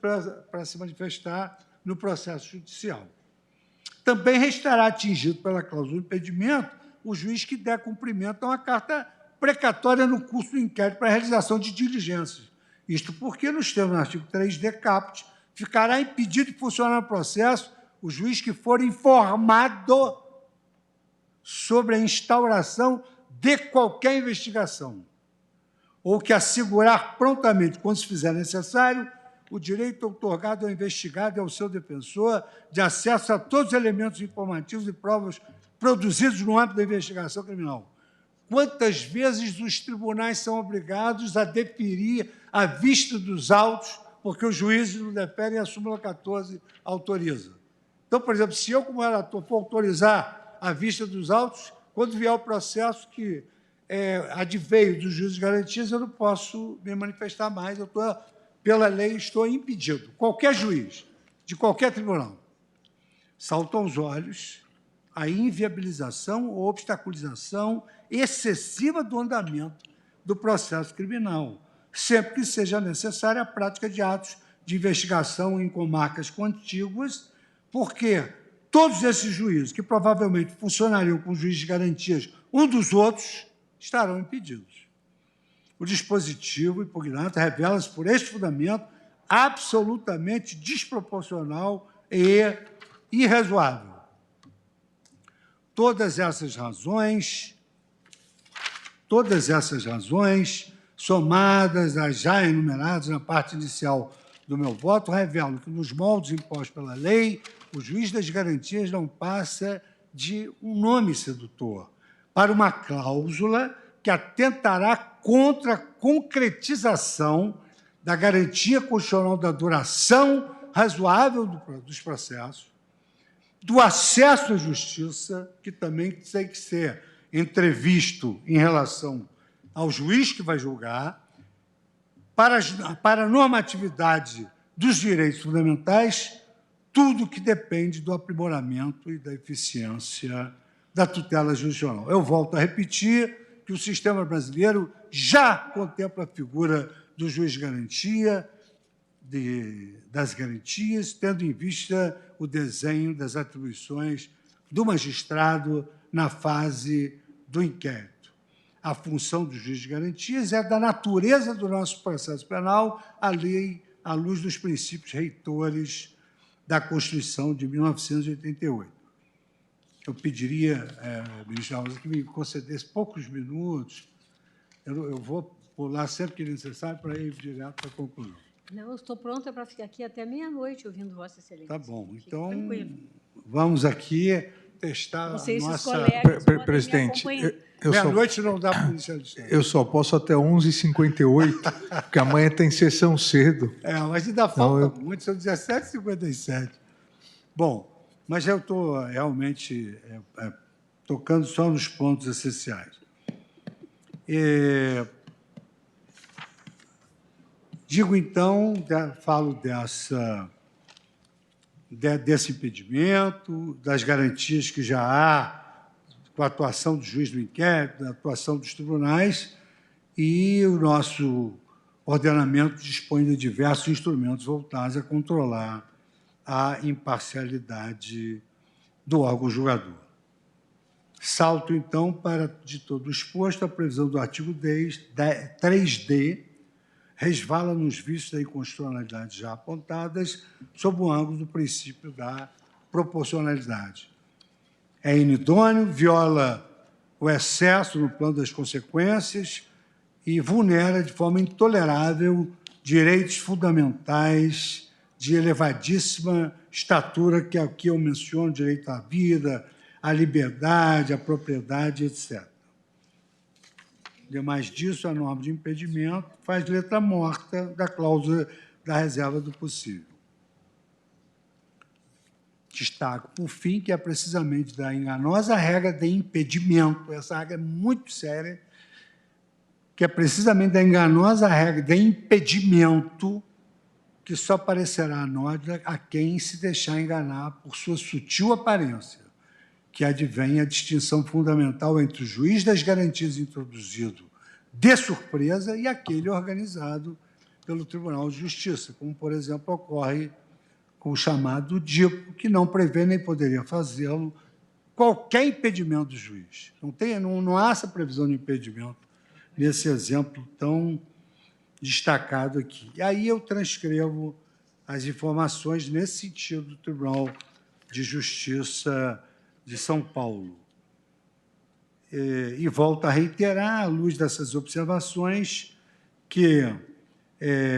para se manifestar no processo judicial. Também restará atingido pela cláusula de impedimento o juiz que der cumprimento a uma carta precatória no curso do inquérito para a realização de diligências. Isto porque, nos termos do artigo 3D caput, ficará impedido de funcionar no processo o juiz que for informado sobre a instauração de qualquer investigação, ou que assegurar prontamente, quando se fizer necessário, o direito outorgado ao investigado e ao seu defensor de acesso a todos os elementos informativos e provas produzidos no âmbito da investigação criminal. Quantas vezes os tribunais são obrigados a deferir a vista dos autos, porque os juízes não deferem, a súmula 14 autoriza. Então, por exemplo, se eu, como relator, for autorizar a vista dos autos, quando vier o processo que adveio dos juízes de garantias, eu não posso me manifestar mais, pela lei estou impedido. Qualquer juiz, de qualquer tribunal, salta aos olhos a inviabilização ou obstaculização excessiva do andamento do processo criminal, sempre que seja necessária a prática de atos de investigação em comarcas contíguas, porque todos esses juízes, que provavelmente funcionariam com juízes de garantias um dos outros, estarão impedidos. O dispositivo impugnado revela-se, por este fundamento, absolutamente desproporcional e irrazoável. Todas essas razões, somadas às já enumeradas na parte inicial do meu voto, revelam que, nos moldes impostos pela lei, o juiz das garantias não passa de um nome sedutor para uma cláusula que atentará contra a concretização da garantia constitucional da duração razoável dos processos, do acesso à justiça, que também tem que ser entrevisto em relação ao juiz que vai julgar, para a normatividade dos direitos fundamentais, tudo que depende do aprimoramento e da eficiência da tutela jurisdicional. Eu volto a repetir que o sistema brasileiro já contempla a figura do juiz de garantia, das garantias, tendo em vista o desenho das atribuições do magistrado na fase do inquérito. A função do juiz de garantias é da natureza do nosso processo penal, à luz dos princípios reitores da Constituição de 1988. Eu pediria, ministro Alves, que me concedesse poucos minutos. Eu vou pular sempre que necessário para ir direto para a conclusão. Não, eu estou pronta para ficar aqui até meia-noite ouvindo Vossa Excelência. Tá bom. Fique Então, tranquilo. Vamos aqui testar Não sei a se os nossa... colegas podem Presidente, me acompanhar. Meia-noite não dá para iniciar a discussão. Eu só posso até 11h58, porque amanhã tem sessão cedo. Mas ainda falta muito, são 17h57. Bom, mas eu estou realmente tocando só nos pontos essenciais. Digo, então, falo desse impedimento, das garantias que já há com a atuação do juiz do inquérito, da atuação dos tribunais, e o nosso ordenamento dispõe de diversos instrumentos voltados a controlar a imparcialidade do órgão julgador. Salto, então, para, de todo o exposto, a previsão do artigo 3D resvala nos vícios da inconstitucionalidade já apontadas sob o ângulo do princípio da proporcionalidade. É inidôneo, viola o excesso no plano das consequências e vulnera de forma intolerável direitos fundamentais de elevadíssima estatura, que aqui eu menciono, direito à vida, à liberdade, à propriedade, etc. Demais disso, a norma de impedimento faz letra morta da cláusula da reserva do possível. Destaco, por fim, que é precisamente da enganosa regra de impedimento, essa regra é muito séria, que é precisamente da enganosa regra de impedimento que só parecerá anódina a quem se deixar enganar por sua sutil aparência, que advém a distinção fundamental entre o juiz das garantias introduzido de surpresa e aquele organizado pelo Tribunal de Justiça, como, por exemplo, ocorre com o chamado DIPO, que não prevê nem poderia fazê-lo qualquer impedimento do juiz. Não há essa previsão de impedimento nesse exemplo tão destacado aqui. E aí eu transcrevo as informações nesse sentido do Tribunal de Justiça de São Paulo. E volto a reiterar, à luz dessas observações, que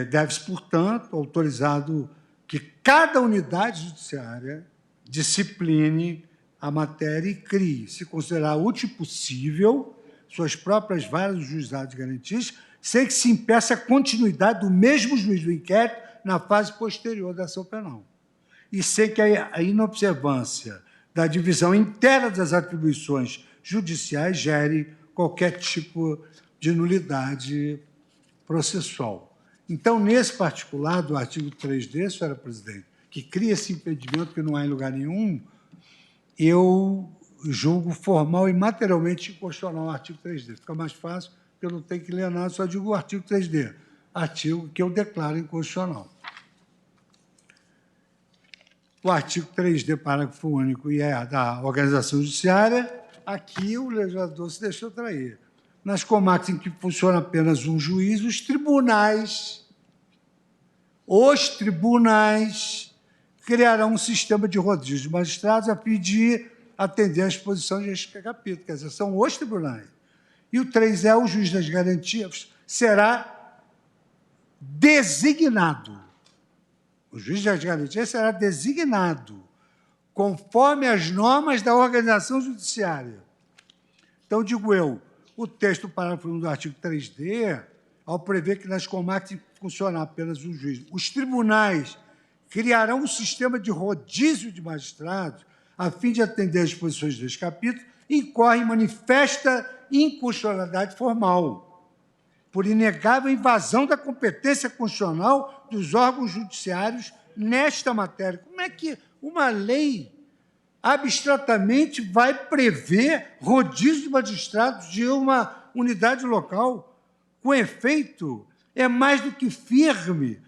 deve-se, portanto, autorizado que cada unidade judiciária discipline a matéria e crie, se considerar útil e possível, suas próprias varas juizados de garantias, sem que se impeça a continuidade do mesmo juiz do inquérito na fase posterior da ação penal, e sem que a inobservância da divisão inteira das atribuições judiciais gere qualquer tipo de nulidade processual. Então, nesse particular do artigo 3D, senhora presidente, que cria esse impedimento que não há em lugar nenhum, eu julgo formal e materialmente inconstitucional o artigo 3D. Fica mais fácil, porque eu não tenho que ler nada, só digo o artigo 3D, artigo que eu declaro inconstitucional. O artigo 3D, parágrafo único, e é da organização judiciária, aqui o legislador se deixou trair. Nas comarcas em que funciona apenas um juiz, os tribunais criarão um sistema de rodízio de magistrados a fim de atender às disposições deste capítulo, quer dizer, são os tribunais. E o 3E, o juiz das garantias, será designado. O juiz das garantias será designado conforme as normas da organização judiciária. Então, digo eu, o texto do parágrafo 1 do artigo 3D, ao prever que nas comarcas funcionar apenas um juiz, os tribunais criarão um sistema de rodízio de magistrados a fim de atender às disposições deste capítulo, incorre em manifesta inconstitucionalidade formal, por inegável invasão da competência constitucional dos órgãos judiciários nesta matéria. Como é que uma lei abstratamente vai prever rodízio de magistrados de uma unidade local? Com efeito, é mais do que firme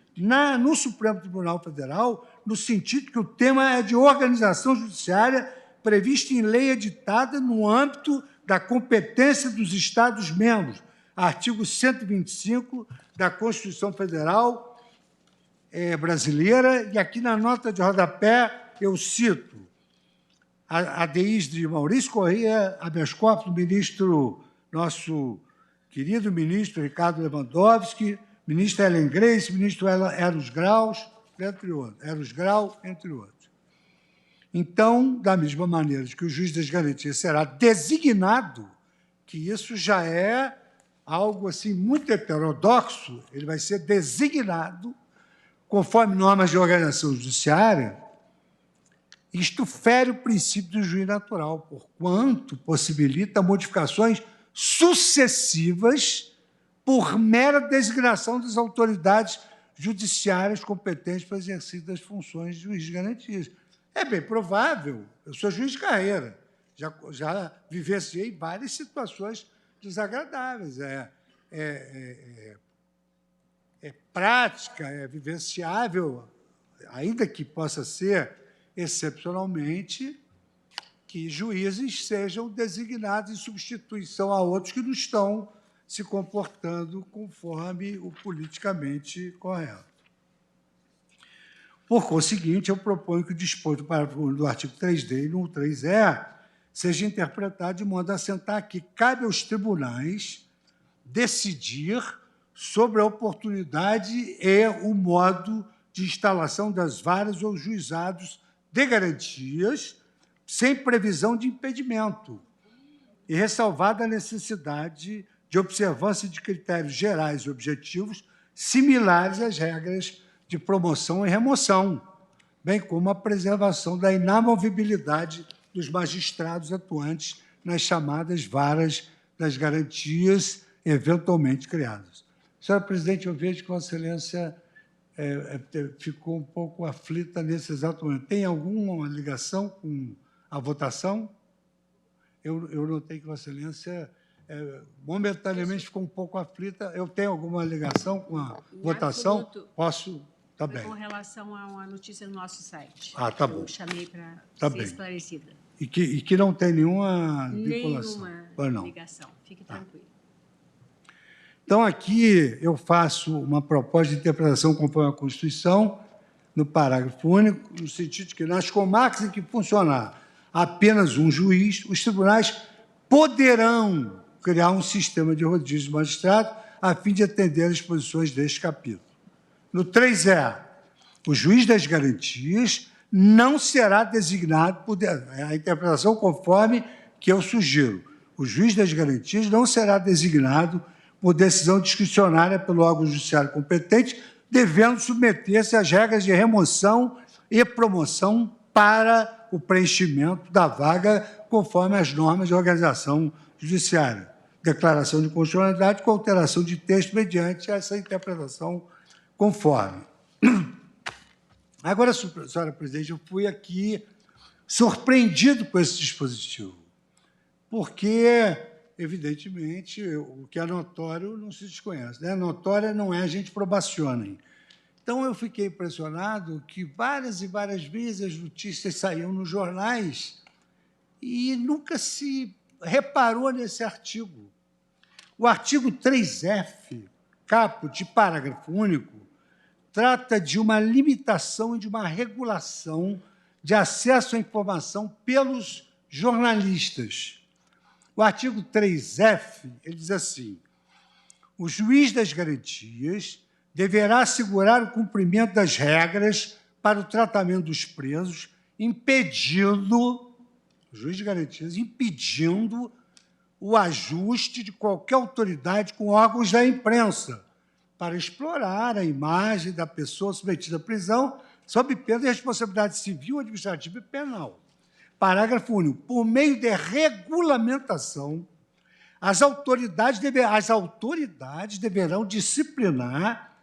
no Supremo Tribunal Federal, no sentido que o tema é de organização judiciária prevista em lei editada no âmbito da competência dos Estados-membros, artigo 125 da Constituição Federal brasileira, e aqui na nota de rodapé eu cito a DIs de Maurício Corrêa habeas corpus, ministro, nosso querido ministro Ricardo Lewandowski, ministra Ellen Grace, ministro Eros Grau, entre outros. Então, da mesma maneira que o juiz das garantias será designado que isso já é algo assim muito heterodoxo, ele vai ser designado conforme normas de organização judiciária. Isto fere o princípio do juiz natural, porquanto possibilita modificações sucessivas por mera designação das autoridades judiciárias competentes para exercício das funções de juiz de garantias. É bem provável, eu sou juiz de carreira, já vivenciei várias situações desagradáveis. É prática, é vivenciável, ainda que possa ser excepcionalmente, que juízes sejam designados em substituição a outros que não estão se comportando conforme o politicamente correto. Por conseguinte, eu proponho que o disposto do parágrafo 1 do artigo 3D e no 3E seja interpretado de modo a assentar que cabe aos tribunais decidir sobre a oportunidade e o modo de instalação das varas ou juizados de garantias, sem previsão de impedimento, e ressalvada a necessidade de observância de critérios gerais e objetivos similares às regras de promoção e remoção, bem como a preservação da inamovibilidade dos magistrados atuantes nas chamadas varas das garantias eventualmente criadas. Senhora presidente, eu vejo que Vossa Excelência ficou um pouco aflita nesse exato momento. Tem alguma ligação com a votação? Eu notei que Vossa Excelência momentaneamente ficou um pouco aflita. Eu tenho alguma ligação com a votação? Absoluto. Posso? Tá bem. Com relação a uma notícia no nosso site. Ah, tá bom. Eu chamei para Tá ser bem. esclarecida. E que não tem nenhuma vinculação? Nenhuma ligação. Fique tranquilo. Então, aqui eu faço uma proposta de interpretação conforme a Constituição, no parágrafo único, no sentido de que, nas comarcas em que funcionar apenas um juiz, os tribunais poderão criar um sistema de rodízio de magistrados a fim de atender às disposições deste capítulo. No 3E, o juiz das garantias não será designado por a interpretação conforme que eu sugiro. O juiz das garantias não será designado por decisão discricionária pelo órgão judiciário competente, devendo submeter-se às regras de remoção e promoção para o preenchimento da vaga conforme as normas de organização judiciária. Declaração de constitucionalidade com alteração de texto mediante essa interpretação conforme. Agora, senhora presidente, eu fui aqui surpreendido com esse dispositivo, porque, evidentemente, o que é notório não se desconhece. Né? Notória não é agente probacionem. Então, eu fiquei impressionado que várias e várias vezes as notícias saíam nos jornais e nunca se reparou nesse artigo. O artigo 3F, caput, parágrafo único, trata de uma limitação e de uma regulação de acesso à informação pelos jornalistas. O artigo 3F, ele diz assim: o juiz das garantias deverá assegurar o cumprimento das regras para o tratamento dos presos, impedindo, o juiz de garantias, impedindo o ajuste de qualquer autoridade com órgãos da imprensa, para explorar a imagem da pessoa submetida à prisão, sob pena de responsabilidade civil, administrativa e penal. Parágrafo único. Por meio de regulamentação, as autoridades deverão disciplinar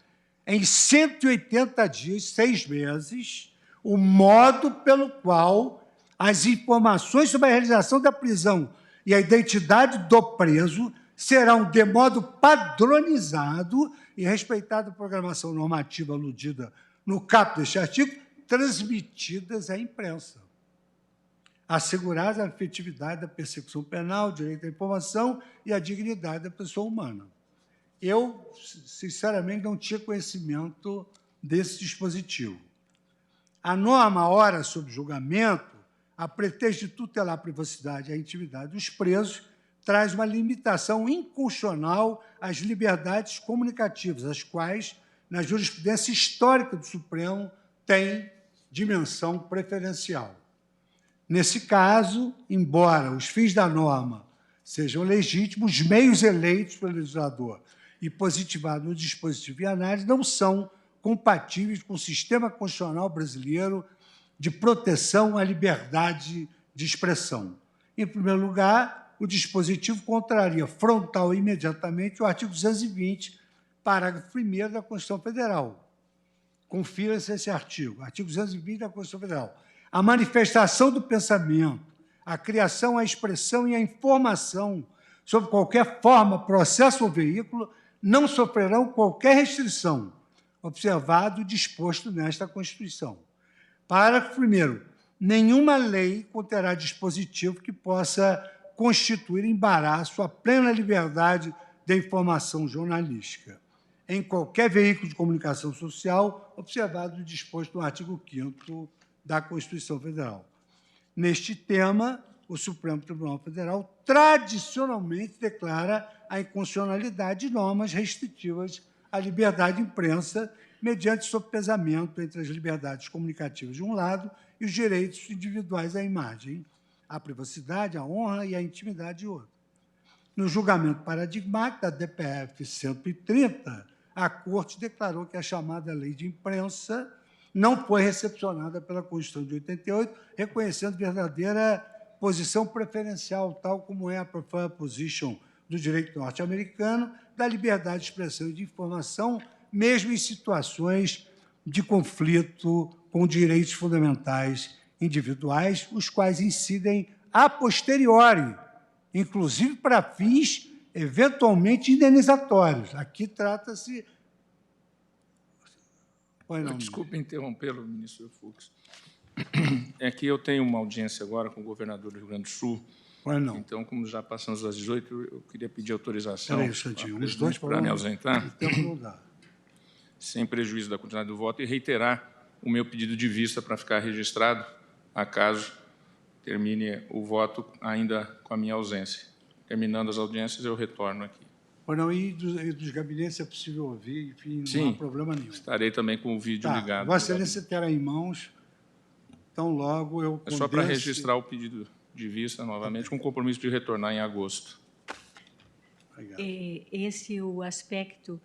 em 180 dias, 6 meses, o modo pelo qual as informações sobre a realização da prisão e a identidade do preso serão, de modo padronizado e respeitada a programação normativa aludida no caput deste artigo, transmitidas à imprensa. Assegurada a efetividade da persecução penal, o direito à informação e a dignidade da pessoa humana. Eu, sinceramente, não tinha conhecimento desse dispositivo. A norma, ora, sob julgamento, a pretexto de tutelar a privacidade e a intimidade dos presos, traz uma limitação inconstitucional às liberdades comunicativas, as quais, na jurisprudência histórica do Supremo, têm dimensão preferencial. Nesse caso, embora os fins da norma sejam legítimos, os meios eleitos pelo legislador e positivados no dispositivo em análise não são compatíveis com o sistema constitucional brasileiro de proteção à liberdade de expressão. Em primeiro lugar, o dispositivo contraria frontal e imediatamente o artigo 220, parágrafo 1º da Constituição Federal. Confira-se esse artigo 220 da Constituição Federal. A manifestação do pensamento, a criação, a expressão e a informação sob qualquer forma, processo ou veículo, não sofrerão qualquer restrição, observado o disposto nesta Constituição. Parágrafo 1º. Nenhuma lei conterá dispositivo que possa constituir embaraço à plena liberdade da informação jornalística, em qualquer veículo de comunicação social, observado o disposto no artigo 5º da Constituição Federal. Neste tema, o Supremo Tribunal Federal tradicionalmente declara a inconstitucionalidade de normas restritivas à liberdade de imprensa, mediante sopesamento entre as liberdades comunicativas de um lado e os direitos individuais à imagem, à privacidade, à honra e à intimidade de outro. No julgamento paradigmático da DPF 130, a Corte declarou que a chamada Lei de Imprensa não foi recepcionada pela Constituição de 88, reconhecendo verdadeira posição preferencial, tal como é a preferred position do direito norte-americano, da liberdade de expressão e de informação, mesmo em situações de conflito com direitos fundamentais individuais, os quais incidem a posteriori, inclusive para fins eventualmente indenizatórios. Aqui trata-se... Desculpe interrompê-lo, ministro Fux. É que eu tenho uma audiência agora com o governador do Rio Grande do Sul. Então, como já passamos das 18, eu queria pedir autorização para me ausentar, sem prejuízo da continuidade do voto, e reiterar o meu pedido de vista para ficar registrado, acaso termine o voto ainda com a minha ausência. Terminando as audiências, eu retorno aqui. E dos gabinetes é possível ouvir, enfim, não Sim, há problema nenhum. Estarei também com o vídeo ligado. Vossa Excelência terá em mãos, então logo eu... É só para registrar o pedido de vista novamente, com o compromisso de retornar em agosto. Obrigado. Esse o aspecto...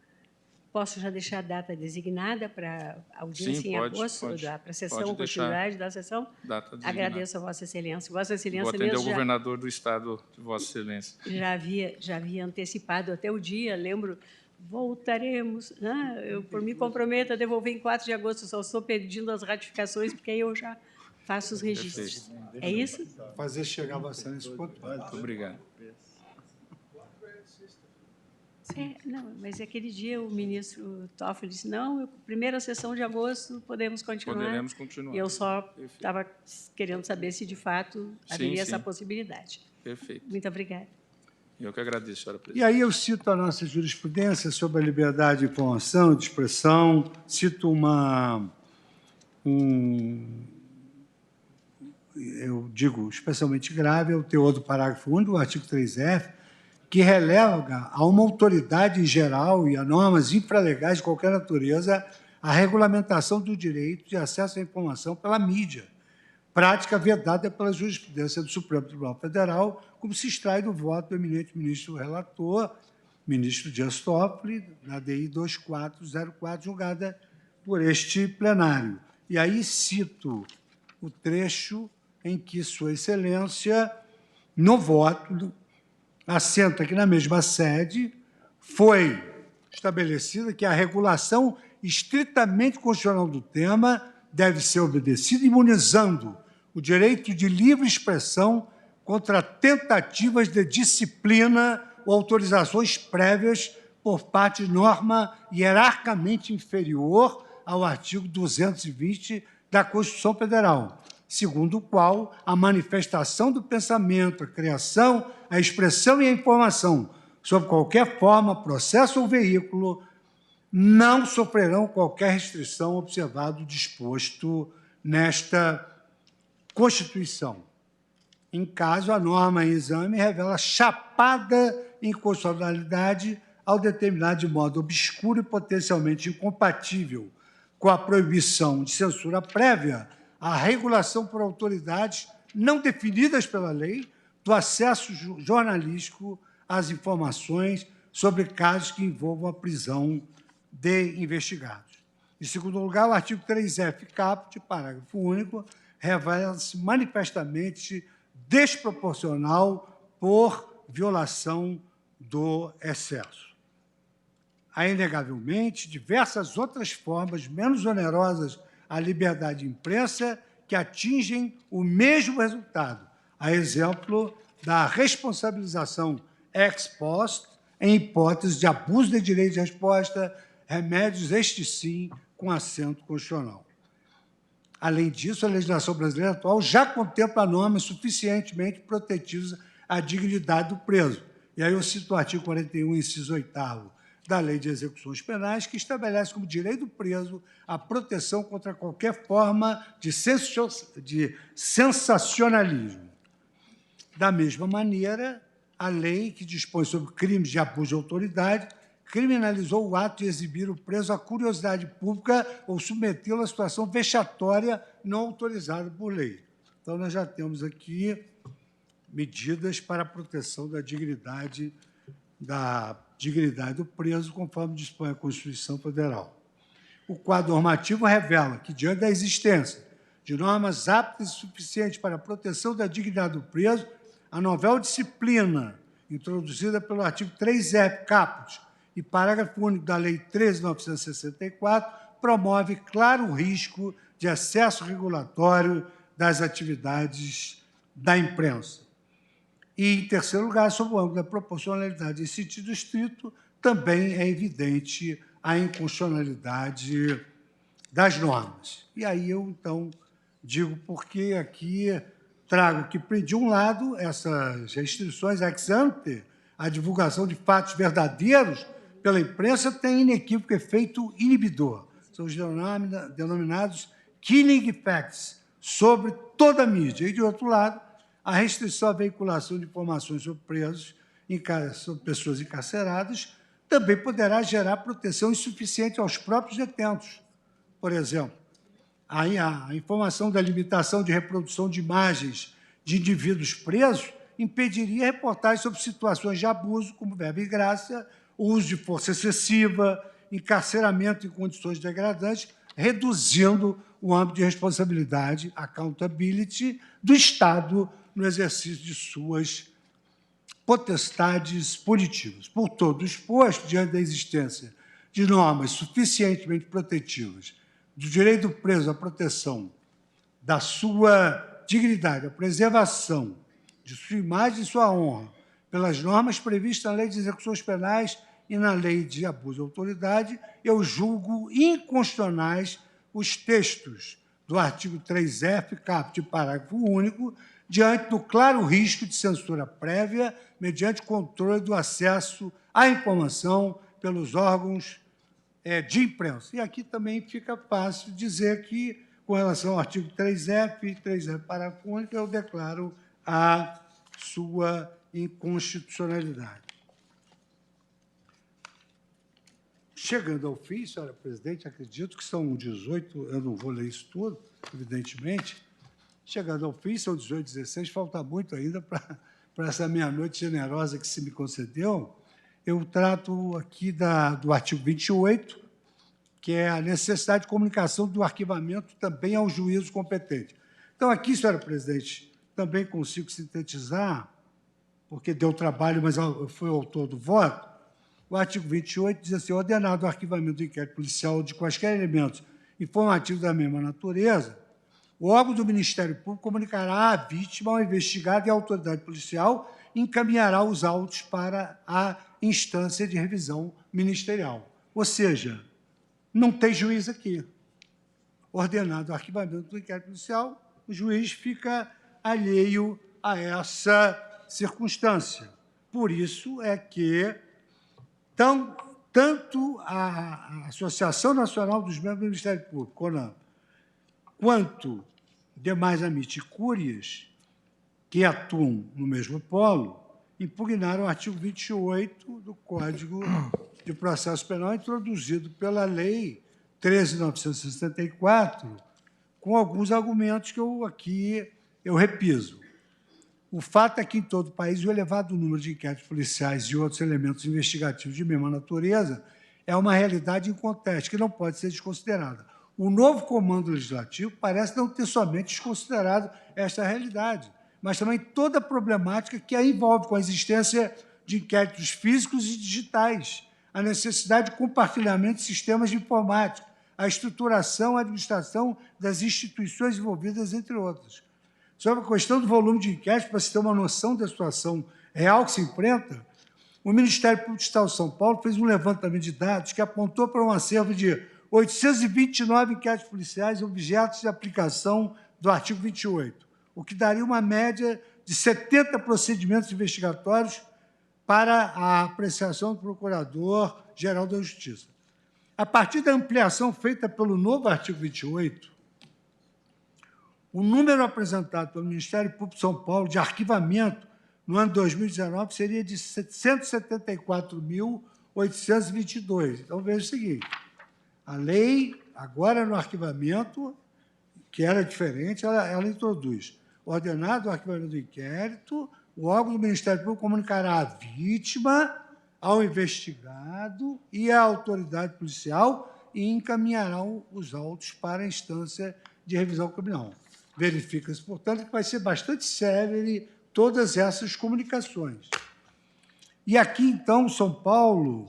Posso já deixar a data designada para a audiência em agosto, para a sessão, continuidade da sessão? Data designada. Agradeço a Vossa Excelência. Vossa Excelência vou atender mesmo o governador do Estado de Vossa Excelência. Já havia antecipado até o dia, lembro, voltaremos. Né? Eu, por me comprometo a devolver em 4 de agosto, só estou pedindo as ratificações, porque aí eu já faço os registros. Perfeito. É isso? Fazer chegar a Vossa Excelência ponto. Muito obrigado. Não, mas aquele dia o ministro Toffoli disse, não, primeira sessão de agosto, podemos continuar. Poderemos continuar. E eu só estava querendo saber se, de fato, haveria essa possibilidade. Perfeito. Muito obrigada. Eu que agradeço, senhora presidente. E aí eu cito a nossa jurisprudência sobre a liberdade de informação, de expressão, cito eu digo especialmente grave, é o teor do parágrafo 1 do artigo 3F, que releva a uma autoridade em geral e a normas infralegais de qualquer natureza a regulamentação do direito de acesso à informação pela mídia, prática vedada pela jurisprudência do Supremo Tribunal Federal, como se extrai do voto do eminente ministro relator, ministro Dias Toffoli, na DI 2404, julgada por este plenário. E aí cito o trecho em que Sua Excelência, no voto, assenta que, na mesma sede, foi estabelecida que a regulação estritamente constitucional do tema deve ser obedecida, imunizando o direito de livre expressão contra tentativas de disciplina ou autorizações prévias por parte de norma hierarquicamente inferior ao artigo 220 da Constituição Federal, segundo o qual a manifestação do pensamento, a criação, a expressão e a informação, sob qualquer forma, processo ou veículo, não sofrerão qualquer restrição observado o disposto nesta Constituição. Em caso, a norma em exame revela chapada inconstitucionalidade ao determinar de modo obscuro e potencialmente incompatível com a proibição de censura prévia a regulação por autoridades não definidas pela lei do do acesso jornalístico às informações sobre casos que envolvam a prisão de investigados. Em segundo lugar, o artigo 3F, caput, parágrafo único, revela-se manifestamente desproporcional por violação do excesso. Há, inegavelmente, diversas outras formas menos onerosas à liberdade de imprensa que atingem o mesmo resultado, a exemplo da responsabilização ex post em hipótese de abuso de direito de resposta, remédios, este sim, com assento constitucional. Além disso, a legislação brasileira atual já contempla normas suficientemente protetivas à dignidade do preso. E aí eu cito o artigo 41, inciso 8º, da Lei de Execuções Penais, que estabelece como direito do preso a proteção contra qualquer forma de sensacionalismo. Da mesma maneira, a lei que dispõe sobre crimes de abuso de autoridade criminalizou o ato de exibir o preso à curiosidade pública ou submetê-lo a situação vexatória não autorizada por lei. Então, nós já temos aqui medidas para a proteção da dignidade do preso, conforme dispõe a Constituição Federal. O quadro normativo revela que, diante da existência de normas aptas e suficientes para a proteção da dignidade do preso, a novel disciplina, introduzida pelo artigo 3F, caput, e parágrafo único da Lei 13.964, promove claro risco de excesso regulatório das atividades da imprensa. E, em terceiro lugar, sob o ângulo da proporcionalidade em sentido estrito, também é evidente a inconstitucionalidade das normas. E aí eu, então, digo porque aqui trago que, de um lado, essas restrições ex ante, a divulgação de fatos verdadeiros pela imprensa tem inequívoco efeito inibidor. São os denominados killing facts sobre toda a mídia. E, de outro lado, a restrição à veiculação de informações sobre presos, sobre pessoas encarceradas, também poderá gerar proteção insuficiente aos próprios detentos. Por exemplo, a informação da limitação de reprodução de imagens de indivíduos presos impediria reportagens sobre situações de abuso, como verba e graça, uso de força excessiva, encarceramento em condições degradantes, reduzindo o âmbito de responsabilidade, accountability, do Estado no exercício de suas potestades punitivas. Por todo o exposto, diante da existência de normas suficientemente protetivas do direito do preso à proteção da sua dignidade, a preservação de sua imagem e sua honra, pelas normas previstas na Lei de Execuções Penais e na Lei de Abuso de Autoridade, eu julgo inconstitucionais os textos do artigo 3F, caput, parágrafo único, diante do claro risco de censura prévia, mediante controle do acesso à informação pelos órgãos de imprensa. E aqui também fica fácil dizer que, com relação ao artigo 3F, 3F, parágrafo único, eu declaro a sua inconstitucionalidade. Chegando ao fim, senhora presidente, acredito que são 18, eu não vou ler isso tudo, evidentemente. Chegando ao fim, são 18, 16, falta muito ainda para essa meia-noite generosa que se me concedeu. Eu trato aqui do artigo 28, que é a necessidade de comunicação do arquivamento também ao juízo competente. Então, aqui, senhora presidente, também consigo sintetizar, porque deu trabalho, mas eu fui o autor do voto. O artigo 28 diz assim: ordenado o arquivamento do inquérito policial de quaisquer elementos informativos da mesma natureza, o órgão do Ministério Público comunicará à vítima, ao investigado e à autoridade policial e encaminhará os autos para a instância de revisão ministerial. Ou seja, não tem juiz aqui. Ordenado o arquivamento do inquérito policial, o juiz fica alheio a essa circunstância. Por isso é que tanto a Associação Nacional dos Membros do Ministério Público, CONAMP, quanto demais amiticúrias que atuam no mesmo polo, impugnaram o artigo 28 do Código de Processo Penal, introduzido pela Lei 13.964, com alguns argumentos que eu repiso. O fato é que, em todo o país, o elevado número de inquéritos policiais e outros elementos investigativos de mesma natureza é uma realidade inconteste, que não pode ser desconsiderada. O novo comando legislativo parece não ter somente desconsiderado esta realidade, mas também toda a problemática que a envolve, com a existência de inquéritos físicos e digitais, a necessidade de compartilhamento de sistemas de informática, a estruturação e a administração das instituições envolvidas, entre outras. Sobre a questão do volume de inquéritos, para se ter uma noção da situação real que se enfrenta, o Ministério Público do Estado de São Paulo fez um levantamento de dados que apontou para um acervo de 829 inquéritos policiais objetos de aplicação do artigo 28, o que daria uma média de 70 procedimentos investigatórios para a apreciação do Procurador-Geral da Justiça. A partir da ampliação feita pelo novo artigo 28, o número apresentado pelo Ministério Público de São Paulo de arquivamento no ano 2019 seria de 174.822. Então, veja o seguinte, a lei, agora no arquivamento, que era diferente, ela introduz ordenado o arquivamento do inquérito, o órgão do Ministério Público comunicará à vítima, ao investigado e à autoridade policial e encaminhará os autos para a instância de revisão criminal. Verifica-se, portanto, que vai ser bastante célere todas essas comunicações. E aqui, então, São Paulo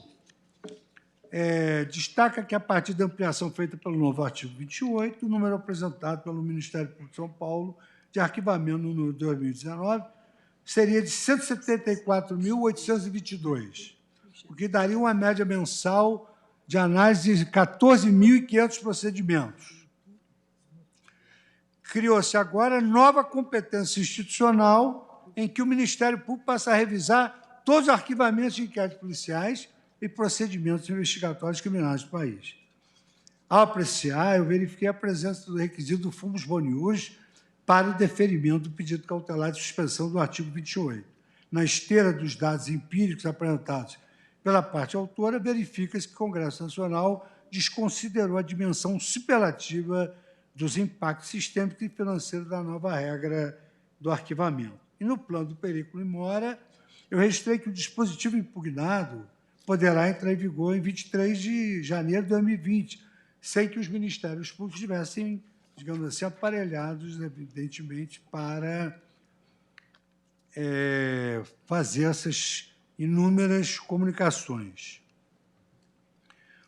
destaca que, a partir da ampliação feita pelo novo artigo 28, o número apresentado pelo Ministério Público de São Paulo de arquivamento no 2019 seria de 174.822, o que daria uma média mensal de análise de 14.500 procedimentos. Criou-se agora nova competência institucional em que o Ministério Público passa a revisar todos os arquivamentos de inquéritos policiais e procedimentos investigatórios criminais do país. Ao apreciar, eu verifiquei a presença do requisito do fumus bonius para o deferimento do pedido cautelar de suspensão do artigo 28. Na esteira dos dados empíricos apresentados pela parte autora, verifica-se que o Congresso Nacional desconsiderou a dimensão superlativa dos impactos sistêmicos e financeiros da nova regra do arquivamento. E, no plano do periculo in mora, eu registrei que o dispositivo impugnado poderá entrar em vigor em 23 de janeiro de 2020, sem que os ministérios públicos estivessem, digamos assim, aparelhados, evidentemente, para fazer essas inúmeras comunicações.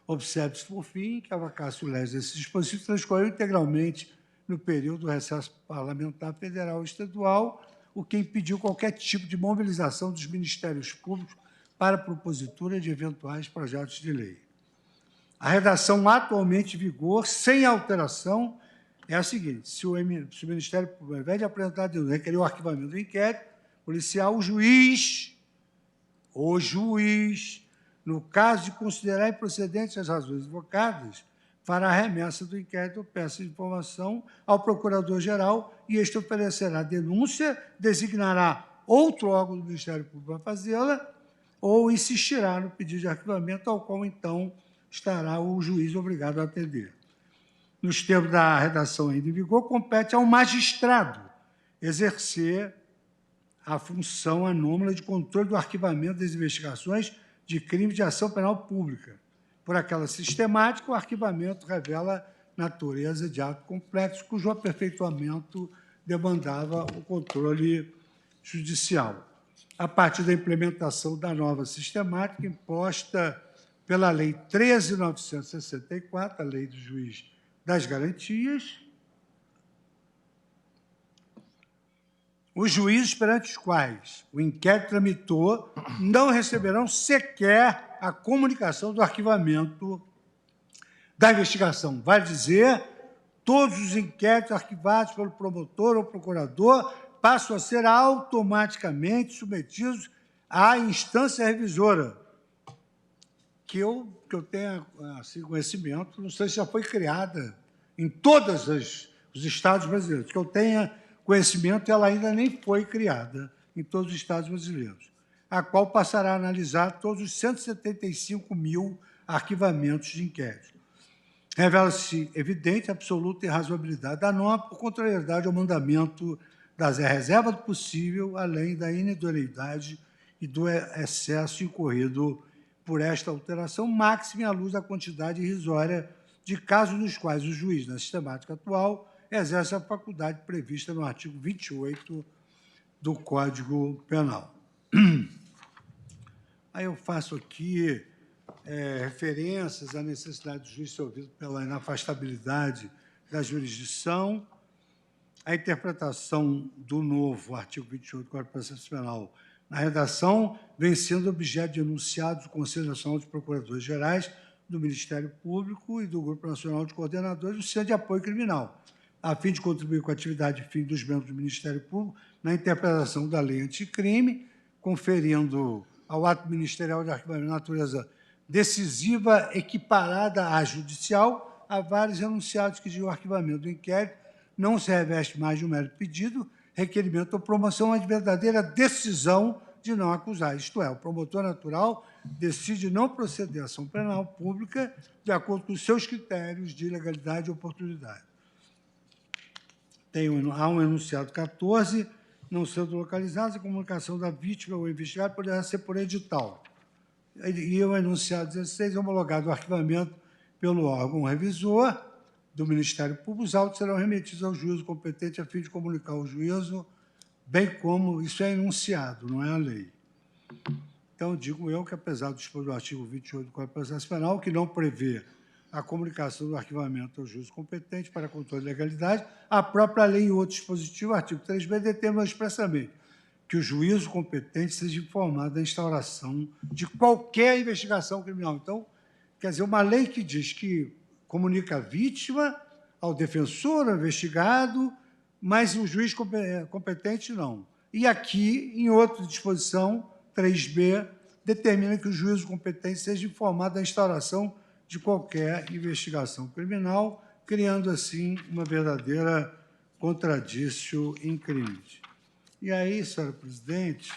Observe-se, por fim, que a vacácio legis desse dispositivo transcorreu integralmente no período do recesso parlamentar federal e estadual, o que impediu qualquer tipo de mobilização dos ministérios públicos para a propositura de eventuais projetos de lei. A redação atualmente em vigor, sem alteração, é a seguinte: se o Ministério Público, ao invés de apresentar denúncia, requerer o arquivamento do inquérito policial, o juiz, no caso de considerar improcedentes as razões invocadas, fará a remessa do inquérito ou peça de informação ao Procurador-Geral e este oferecerá a denúncia, designará outro órgão do Ministério Público para fazê-la ou insistirá no pedido de arquivamento, ao qual, então, estará o juiz obrigado a atender. Nos termos da redação ainda em vigor, compete ao magistrado exercer a função anômala de controle do arquivamento das investigações de crimes de ação penal pública. Por aquela sistemática, o arquivamento revela natureza de ato complexo, cujo aperfeiçoamento demandava o controle judicial. A partir da implementação da nova sistemática imposta pela Lei 13.964, a Lei do Juiz das Garantias, os juízes perante os quais o inquérito tramitou não receberão sequer a comunicação do arquivamento da investigação. Vale dizer, todos os inquéritos arquivados pelo promotor ou procurador passam a ser automaticamente submetidos à instância revisora, que eu tenha assim, conhecimento, não sei se já foi criada em todos os estados brasileiros, que eu tenha conhecimento, ela ainda nem foi criada em todos os estados brasileiros, a qual passará a analisar todos os 175 mil arquivamentos de inquérito. Revela-se evidente a absoluta irrazoabilidade da norma por contrariedade ao mandamento da reserva do possível, além da inidoneidade e do excesso incorrido por esta alteração, máxima à luz da quantidade irrisória de casos nos quais o juiz, na sistemática atual, exerce a faculdade prevista no artigo 28 do Código Penal. Aí eu faço aqui referências à necessidade do juiz ser ouvido pela inafastabilidade da jurisdição, a interpretação do novo artigo 28 do Código de Processo Penal na redação vem sendo objeto de enunciados do Conselho Nacional de Procuradores Gerais, do Ministério Público e do Grupo Nacional de Coordenadores do Centro de Apoio Criminal, a fim de contribuir com a atividade de fim dos membros do Ministério Público na interpretação da lei anticrime, conferindo ao ato ministerial de arquivamento de natureza decisiva equiparada à judicial a vários enunciados que dizem o arquivamento do inquérito não se reveste mais de um mero pedido, requerimento ou promoção, mas de verdadeira decisão de não acusar. Isto é, o promotor natural decide não proceder à ação penal pública de acordo com os seus critérios de legalidade e oportunidade. Há um enunciado 14, não sendo localizados, a comunicação da vítima ou investigado poderá ser por edital. E o enunciado 16, homologado o arquivamento pelo órgão revisor do Ministério Público, os autos serão remetidos ao juízo competente a fim de comunicar ao juízo, bem como isso é enunciado, não é a lei. Então, digo eu que, apesar do disposto do artigo 28 do Código de Processo Penal, que não prevê a comunicação do arquivamento ao juízo competente para controle de legalidade, a própria lei e outro dispositivo, artigo 3b, determinam expressamente que o juízo competente seja informado da instauração de qualquer investigação criminal. Então, quer dizer, uma lei que diz que comunica a vítima, ao defensor, ao investigado, mas o juiz competente não. E aqui, em outra disposição, 3b, determina que o juízo competente seja informado da instauração de qualquer investigação criminal, criando, assim, uma verdadeira contradício in crime. E aí, senhora presidente,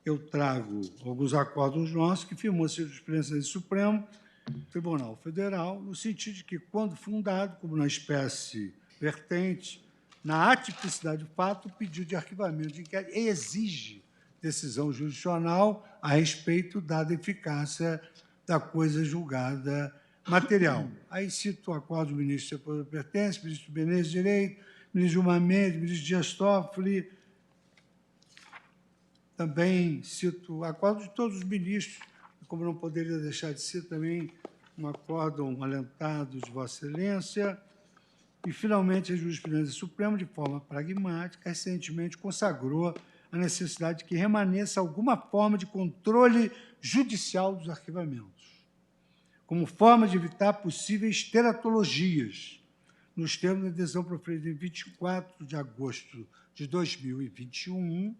eu trago alguns acordos nossos que firmou-se a jurisprudência do Supremo Tribunal Federal, no sentido de que, quando fundado, como na espécie vertente, na atipicidade do fato, o pedido de arquivamento de inquérito exige decisão jurisdicional a respeito da eficácia da coisa julgada material. Aí cito o acordo do ministro Sepúlveda Pertence, ministro Menezes Direito, ministro Gilmar Mendes, ministro Dias Toffoli. Também cito o acordo de todos os ministros, como não poderia deixar de ser também um acórdão alentado de Vossa Excelência. E, finalmente, a jurisprudência suprema, de forma pragmática, recentemente consagrou a necessidade de que remaneça alguma forma de controle judicial dos arquivamentos, como forma de evitar possíveis teratologias, nos termos da decisão proferida em 24 de agosto de 2021,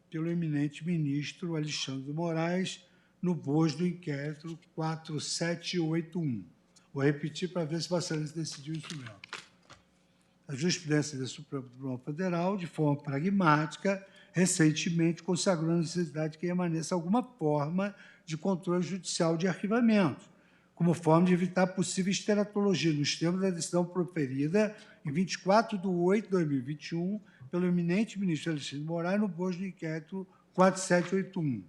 pelo eminente ministro Alexandre de Moraes, no bojo do inquérito 4781. Vou repetir para ver se Vossa Excelência decidiu isso mesmo. A jurisprudência do Supremo Tribunal Federal, de forma pragmática, recentemente consagrou a necessidade de que remaneça alguma forma de controle judicial de arquivamento, como forma de evitar possíveis teratologias, nos termos da decisão proferida em 24 de 8 de 2021, pelo eminente ministro Alexandre de Moraes, no bojo do inquérito 4781.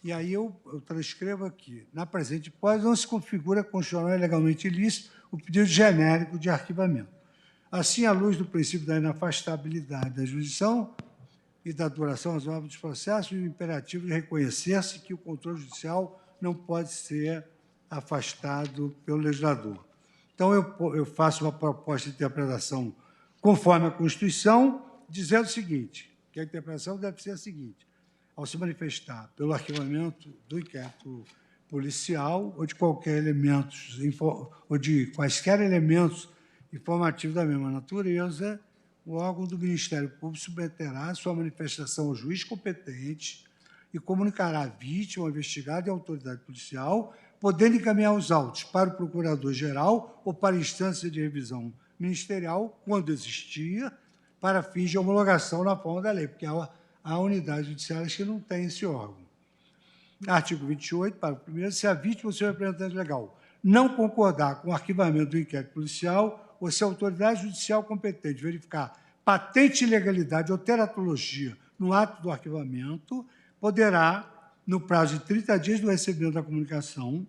E aí eu transcrevo aqui. Na presente hipótese, não se configura constitucional e legalmente ilícito o pedido genérico de arquivamento. Assim, à luz do princípio da inafastabilidade da jurisdição e da duração razoável dos processos, o imperativo de reconhecer-se que o controle judicial não pode ser afastado pelo legislador. Então, eu faço uma proposta de interpretação conforme a Constituição, dizendo o seguinte, que a interpretação deve ser a seguinte: ao se manifestar pelo arquivamento do inquérito policial ou de qualquer elemento, ou de quaisquer elementos informativos da mesma natureza, o órgão do Ministério Público submeterá sua manifestação ao juiz competente e comunicará à vítima, ao investigado e à autoridade policial, podendo encaminhar os autos para o procurador-geral ou para a instância de revisão ministerial, quando existia, para fins de homologação na forma da lei, porque há unidades judiciárias que não têm esse órgão. Artigo 28, parágrafo 1º, se a vítima ou seu representante legal não concordar com o arquivamento do inquérito policial, ou se a autoridade judicial competente verificar patente ilegalidade ou teratologia no ato do arquivamento, poderá, no prazo de 30 dias do recebimento da comunicação,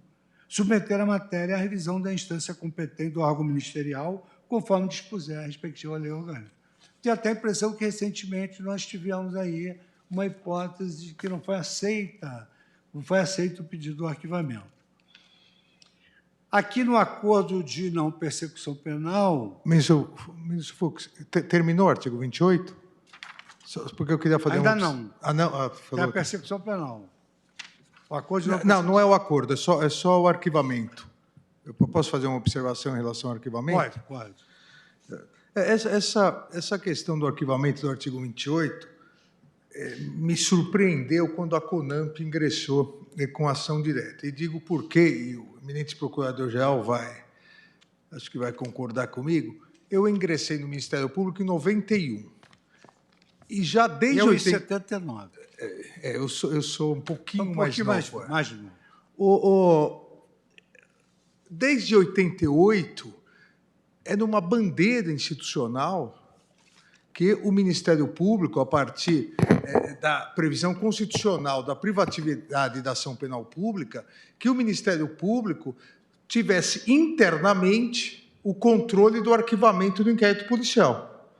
submeter a matéria à revisão da instância competente do órgão ministerial, conforme dispuser a respectiva lei orgânica. Tenho até a impressão que, recentemente, nós tivemos aí uma hipótese de que não foi aceito o pedido do arquivamento. Aqui no acordo de não persecução penal... Ministro Fux, terminou o artigo 28? Porque eu queria fazer Ainda não. Não. É a persecução penal. O acordo de não é o acordo, é só o arquivamento. Eu posso fazer uma observação em relação ao arquivamento? Pode. Essa questão do arquivamento do artigo 28 me surpreendeu quando a CONAMP ingressou com ação direta. E digo por quê, e o eminente procurador-geral acho que vai concordar comigo. Eu ingressei no Ministério Público em 91. E já desde... Eu em 79. Eu sou um pouquinho mais novo. Mais novo. Desde 88, é numa bandeira institucional que o Ministério Público, a partir da previsão constitucional da privatividade da ação penal pública, que o Ministério Público tivesse internamente o controle do arquivamento do inquérito policial.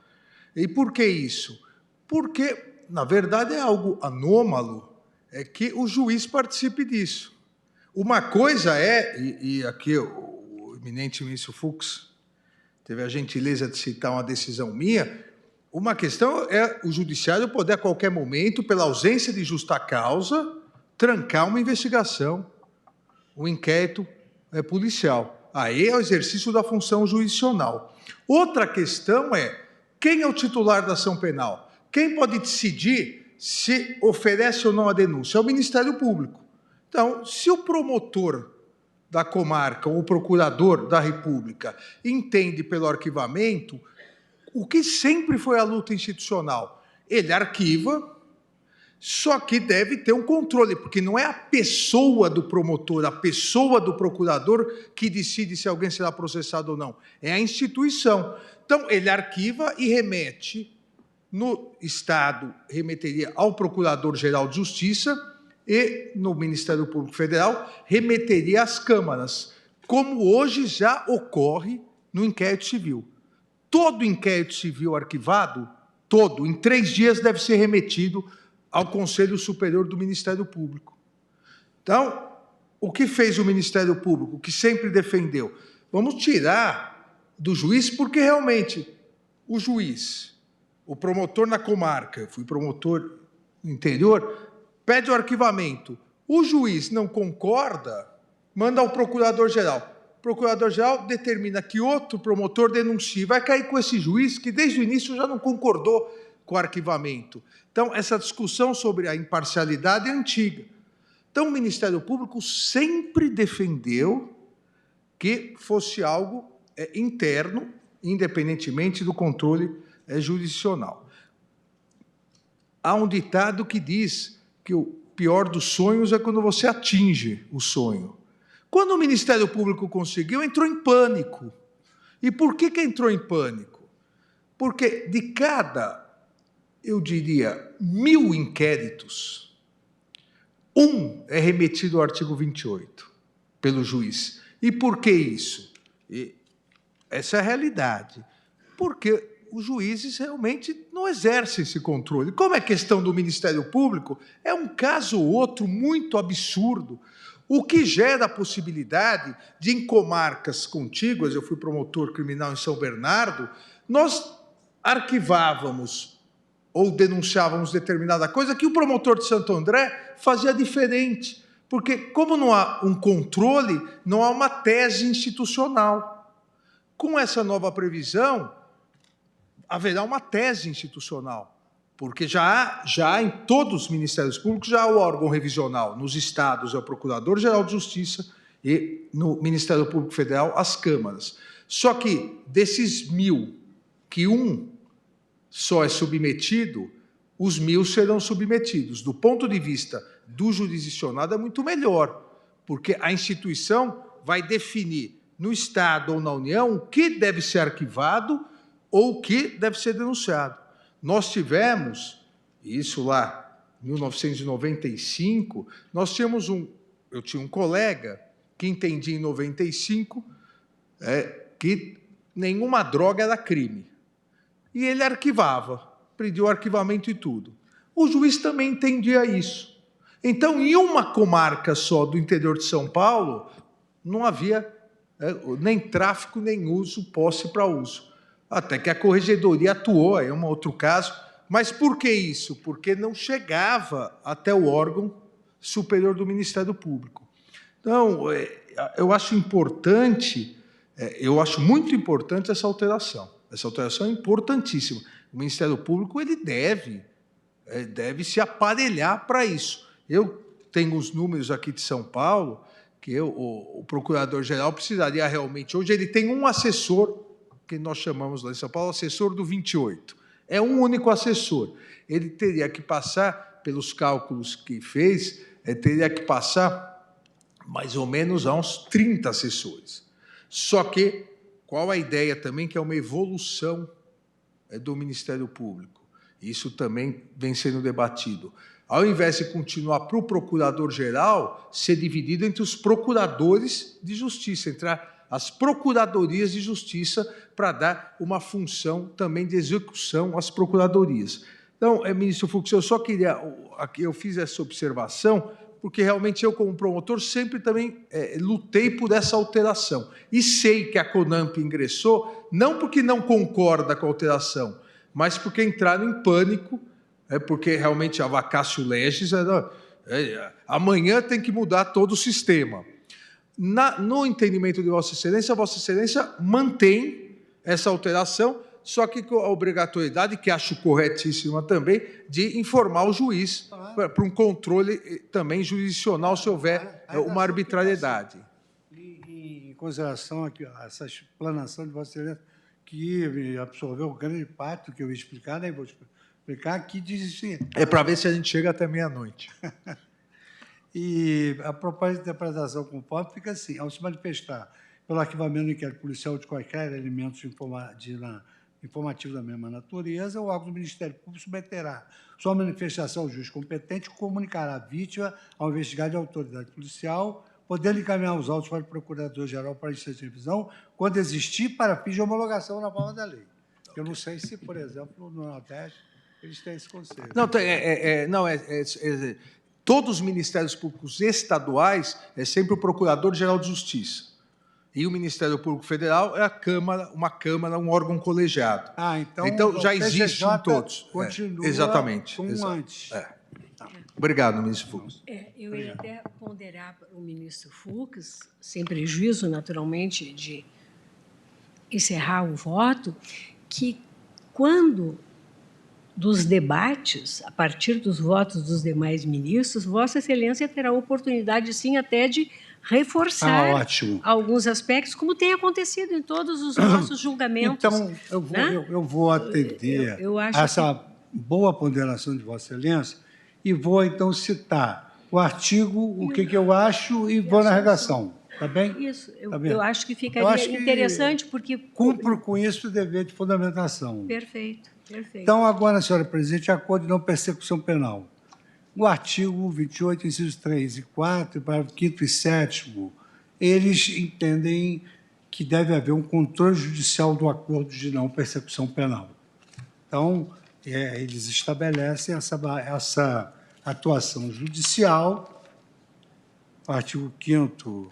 E por que isso? Porque, na verdade, é algo anômalo que o juiz participe disso. Uma coisa e aqui o eminente ministro Fux teve a gentileza de citar uma decisão minha, uma questão é o judiciário poder, a qualquer momento, pela ausência de justa causa, trancar uma investigação, um inquérito policial. Aí é o exercício da função jurisdicional. Outra questão é quem é o titular da ação penal? Quem pode decidir se oferece ou não a denúncia? É o Ministério Público. Então, se o promotor da comarca ou o procurador da República entende pelo arquivamento, o que sempre foi a luta institucional? Ele arquiva, só que deve ter um controle, porque não é a pessoa do promotor, a pessoa do procurador que decide se alguém será processado ou não. É a instituição. Então, ele arquiva e remete. No Estado, remeteria ao Procurador-Geral de Justiça e, no Ministério Público Federal, remeteria às câmaras, como hoje já ocorre no inquérito civil. Todo inquérito civil arquivado, em 3 dias, deve ser remetido ao Conselho Superior do Ministério Público. Então, o que fez o Ministério Público, que sempre defendeu? Vamos tirar do juiz, porque realmente o juiz, o promotor na comarca, eu fui promotor no interior, pede o arquivamento. O juiz não concorda, manda ao procurador-geral. O procurador-geral determina que outro promotor denuncie. Vai cair com esse juiz que, desde o início, já não concordou com o arquivamento. Então, essa discussão sobre a imparcialidade é antiga. Então, o Ministério Público sempre defendeu que fosse algo interno, independentemente do controle jurisdicional. Há um ditado que diz que o pior dos sonhos é quando você atinge o sonho. Quando o Ministério Público conseguiu, entrou em pânico. E por que entrou em pânico? Porque de cada, eu diria, 1000 inquéritos, um é remetido ao artigo 28 pelo juiz. E por que isso? Essa é a realidade. Porque os juízes realmente não exercem esse controle. Como é questão do Ministério Público, é um caso ou outro muito absurdo, o que gera a possibilidade de, em comarcas contíguas, eu fui promotor criminal em São Bernardo, nós arquivávamos ou denunciávamos determinada coisa que o promotor de Santo André fazia diferente, porque como não há um controle, não há uma tese institucional. Com essa nova previsão, haverá uma tese institucional, porque já há em todos os Ministérios Públicos, já há o órgão revisional. Nos estados é o Procurador-Geral de Justiça e no Ministério Público Federal as câmaras. Só que desses 1000, que um só é submetido, os 1000 serão submetidos. Do ponto de vista do jurisdicionado é muito melhor, porque a instituição vai definir no Estado ou na União, o que deve ser arquivado ou o que deve ser denunciado. Nós tivemos, isso lá em 1995, eu tinha um colega que entendia em 95 que nenhuma droga era crime. E ele arquivava, pediu arquivamento e tudo. O juiz também entendia isso. Então, em uma comarca só do interior de São Paulo, não havia nem tráfico, nem uso, posse para uso. Até que a Corregedoria atuou, é um outro caso. Mas por que isso? Porque não chegava até o órgão superior do Ministério Público. Então, eu acho importante, eu acho muito importante essa alteração. Essa alteração é importantíssima. O Ministério Público ele deve se aparelhar para isso. Eu tenho os números aqui de São Paulo, que o procurador-geral precisaria realmente... Hoje ele tem um assessor, que nós chamamos lá em São Paulo, assessor do 28. É um único assessor. Ele teria que passar, pelos cálculos que fez, teria que passar mais ou menos a uns 30 assessores. Só que, qual a ideia também? Que é uma evolução do Ministério Público. Isso também vem sendo debatido. Ao invés de continuar para o procurador-geral, ser dividido entre os procuradores de justiça, entrar as procuradorias de justiça para dar uma função também de execução às procuradorias. Então, ministro Fux, eu só queria... Eu fiz essa observação porque realmente eu, como promotor, sempre também lutei por essa alteração. E sei que a CONAMP ingressou, não porque não concorda com a alteração, mas porque entraram em pânico, porque realmente a vacatio legis, amanhã tem que mudar todo o sistema. No entendimento de Vossa Excelência mantém essa alteração, só que com a obrigatoriedade, que acho corretíssima também, de informar o juiz para um controle também jurisdicional, se houver uma arbitrariedade. Em consideração aqui, essa explanação de Vossa Excelência, que absorveu grande parte do que eu ia explicar, né? Vou explicar aqui, diz assim... É para ver se a gente chega até meia-noite. E a proposta de interpretação conforme fica assim: ao se manifestar pelo arquivamento do inquérito policial de quaisquer elementos informativos da mesma natureza, o órgão do Ministério Público submeterá sua manifestação ao juiz competente e comunicará a vítima ao investigado e à autoridade policial, podendo encaminhar os autos para o Procurador-Geral para a instância de revisão, quando existir, para fins de homologação na forma da lei. Eu não sei se, por exemplo, no Nordeste, eles têm esse conceito. Todos os Ministérios Públicos estaduais é sempre o Procurador-Geral de Justiça. E o Ministério Público Federal é uma Câmara, um órgão colegiado. Então já existe em todos. Continua exatamente. Como antes. Obrigado, ministro Fux. Eu ia até ponderar para o ministro Fux, sem prejuízo, naturalmente, de encerrar o voto, que quando dos debates, a partir dos votos dos demais ministros, Vossa Excelência terá a oportunidade, sim, até de reforçar alguns aspectos, como tem acontecido em todos os nossos julgamentos. Então, eu vou atender essa boa ponderação de Vossa Excelência e vou, então, citar o artigo, o que eu acho, e vou na redação. Está bem? Isso. Eu acho que ficaria interessante, porque... Cumpro com isso o dever de fundamentação. Perfeito. Então, agora, senhora presidente, acordo de não persecução penal. O artigo 28, incisos 3 e 4, parágrafo 5º e 7º, eles entendem que deve haver um controle judicial do acordo de não persecução penal. Então, eles estabelecem essa atuação judicial. O artigo 5º,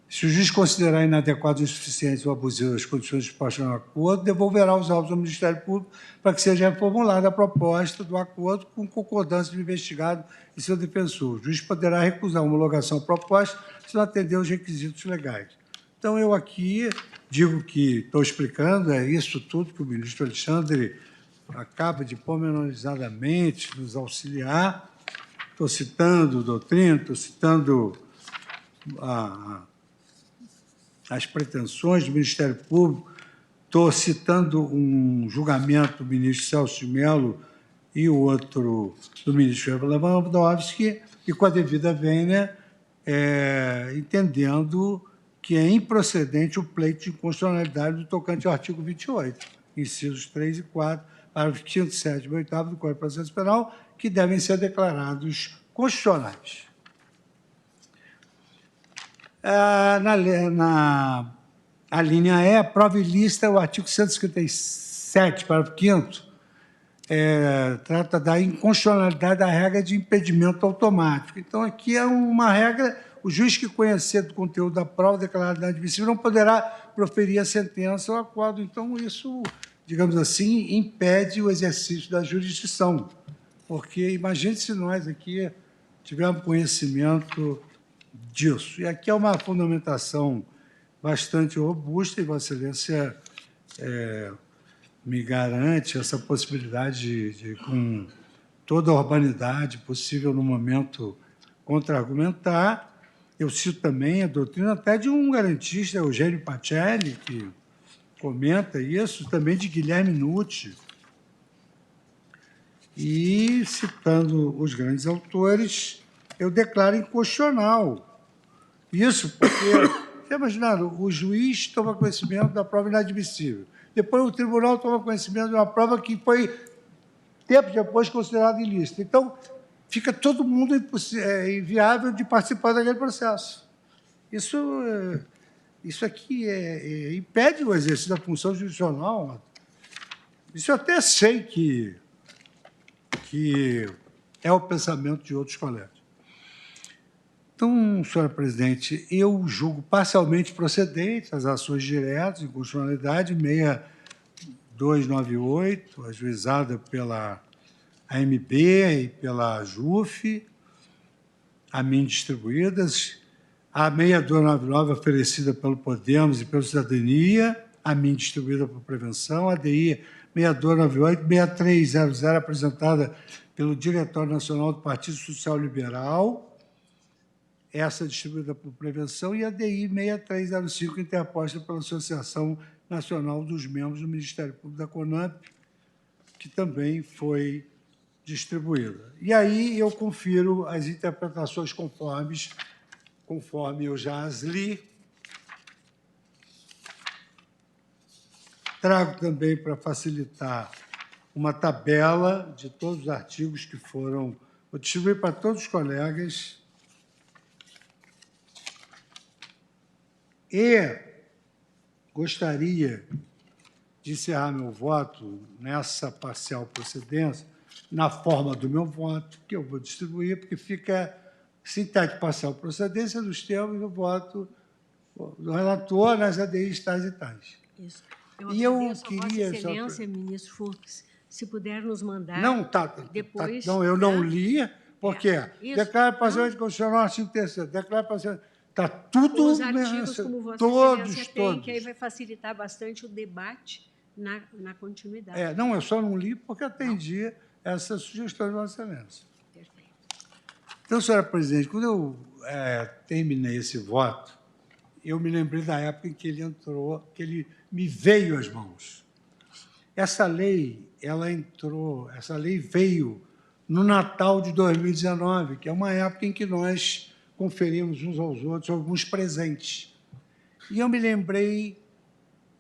se o juiz considerar inadequado, insuficiente ou abusivo as condições dispostas no acordo, devolverá os autos ao Ministério Público para que seja reformulada a proposta do acordo com concordância do investigado e seu defensor. O juiz poderá recusar a homologação à proposta se não atender aos requisitos legais. Então, eu aqui digo que estou explicando, é isso tudo que o ministro Alexandre acaba de pormenorizadamente nos auxiliar. Estou citando doutrina, estou citando as pretensões do Ministério Público, estou citando um julgamento do ministro Celso de Mello e o outro do ministro Lewandowski, e com a devida vênia entendendo que é improcedente o pleito de inconstitucionalidade do tocante ao artigo 28, incisos 3 e 4, parágrafos 5º, 7º e 8º do Código de Processo Penal, que devem ser declarados constitucionais. A linha E, prova ilícita, o artigo 157, parágrafo 5º, trata da inconstitucionalidade da regra de impedimento automático. Então, aqui é uma regra, o juiz que conhecer do conteúdo da prova declarada inadmissível não poderá proferir a sentença ou acordo. Então, isso, digamos assim, impede o exercício da jurisdição. Porque imagine se nós aqui tivermos conhecimento disso. E aqui é uma fundamentação bastante robusta, e Vossa Excelência me garante essa possibilidade de, com toda a urbanidade possível no momento, contra-argumentar. Eu cito também a doutrina até de um garantista, Eugênio Pacelli, que comenta isso, também de Guilherme Nucci. E, citando os grandes autores, eu declaro inconstitucional. Isso porque, você imaginaram, o juiz toma conhecimento da prova inadmissível. Depois o tribunal toma conhecimento de uma prova que foi, tempo depois, considerada ilícita. Então, fica todo mundo inviável de participar daquele processo. Isso aqui impede o exercício da função jurisdicional. Isso eu até sei que é o pensamento de outros colegas. Então, senhora presidente, eu julgo parcialmente procedentes as ações diretas de inconstitucionalidade 6298, ajuizada pela AMB e pela JUF, a mim distribuídas, a 6299, oferecida pelo Podemos e pela Cidadania, a mim distribuída por Prevenção, a DI 6298, 6300, apresentada pelo Diretório Nacional do Partido Social Liberal, essa distribuída por Prevenção, e a DI 6305, interposta pela Associação Nacional dos Membros do Ministério Público da CONAMP, que também foi distribuída. E aí eu confiro as interpretações conforme eu já as li. Trago também, para facilitar, uma tabela de todos os artigos que foram... Vou distribuir para todos os colegas. E gostaria de encerrar meu voto nessa parcial procedência, na forma do meu voto, que eu vou distribuir, porque fica sintético parcial procedência dos termos do voto do relator nas ADIs tais e tais. Isso. E eu queria... Vossa Excelência, ministro Fux, se puder nos mandar... Não, depois, não, eu não li, porque declara parcialmente constitucional, artigo 3º, declara parcialmente... Está tudo... Os artigos, como Vossa Excelência tem, que aí vai facilitar bastante o debate na continuidade. Não, eu só não li porque atendi essa sugestão de Vossa Excelência. Perfeito. Então, senhora presidente, quando eu terminei esse voto, eu me lembrei da época em que ele entrou, que ele me veio às mãos. Essa lei veio no Natal de 2019, que é uma época em que nós conferimos uns aos outros alguns presentes. E eu me lembrei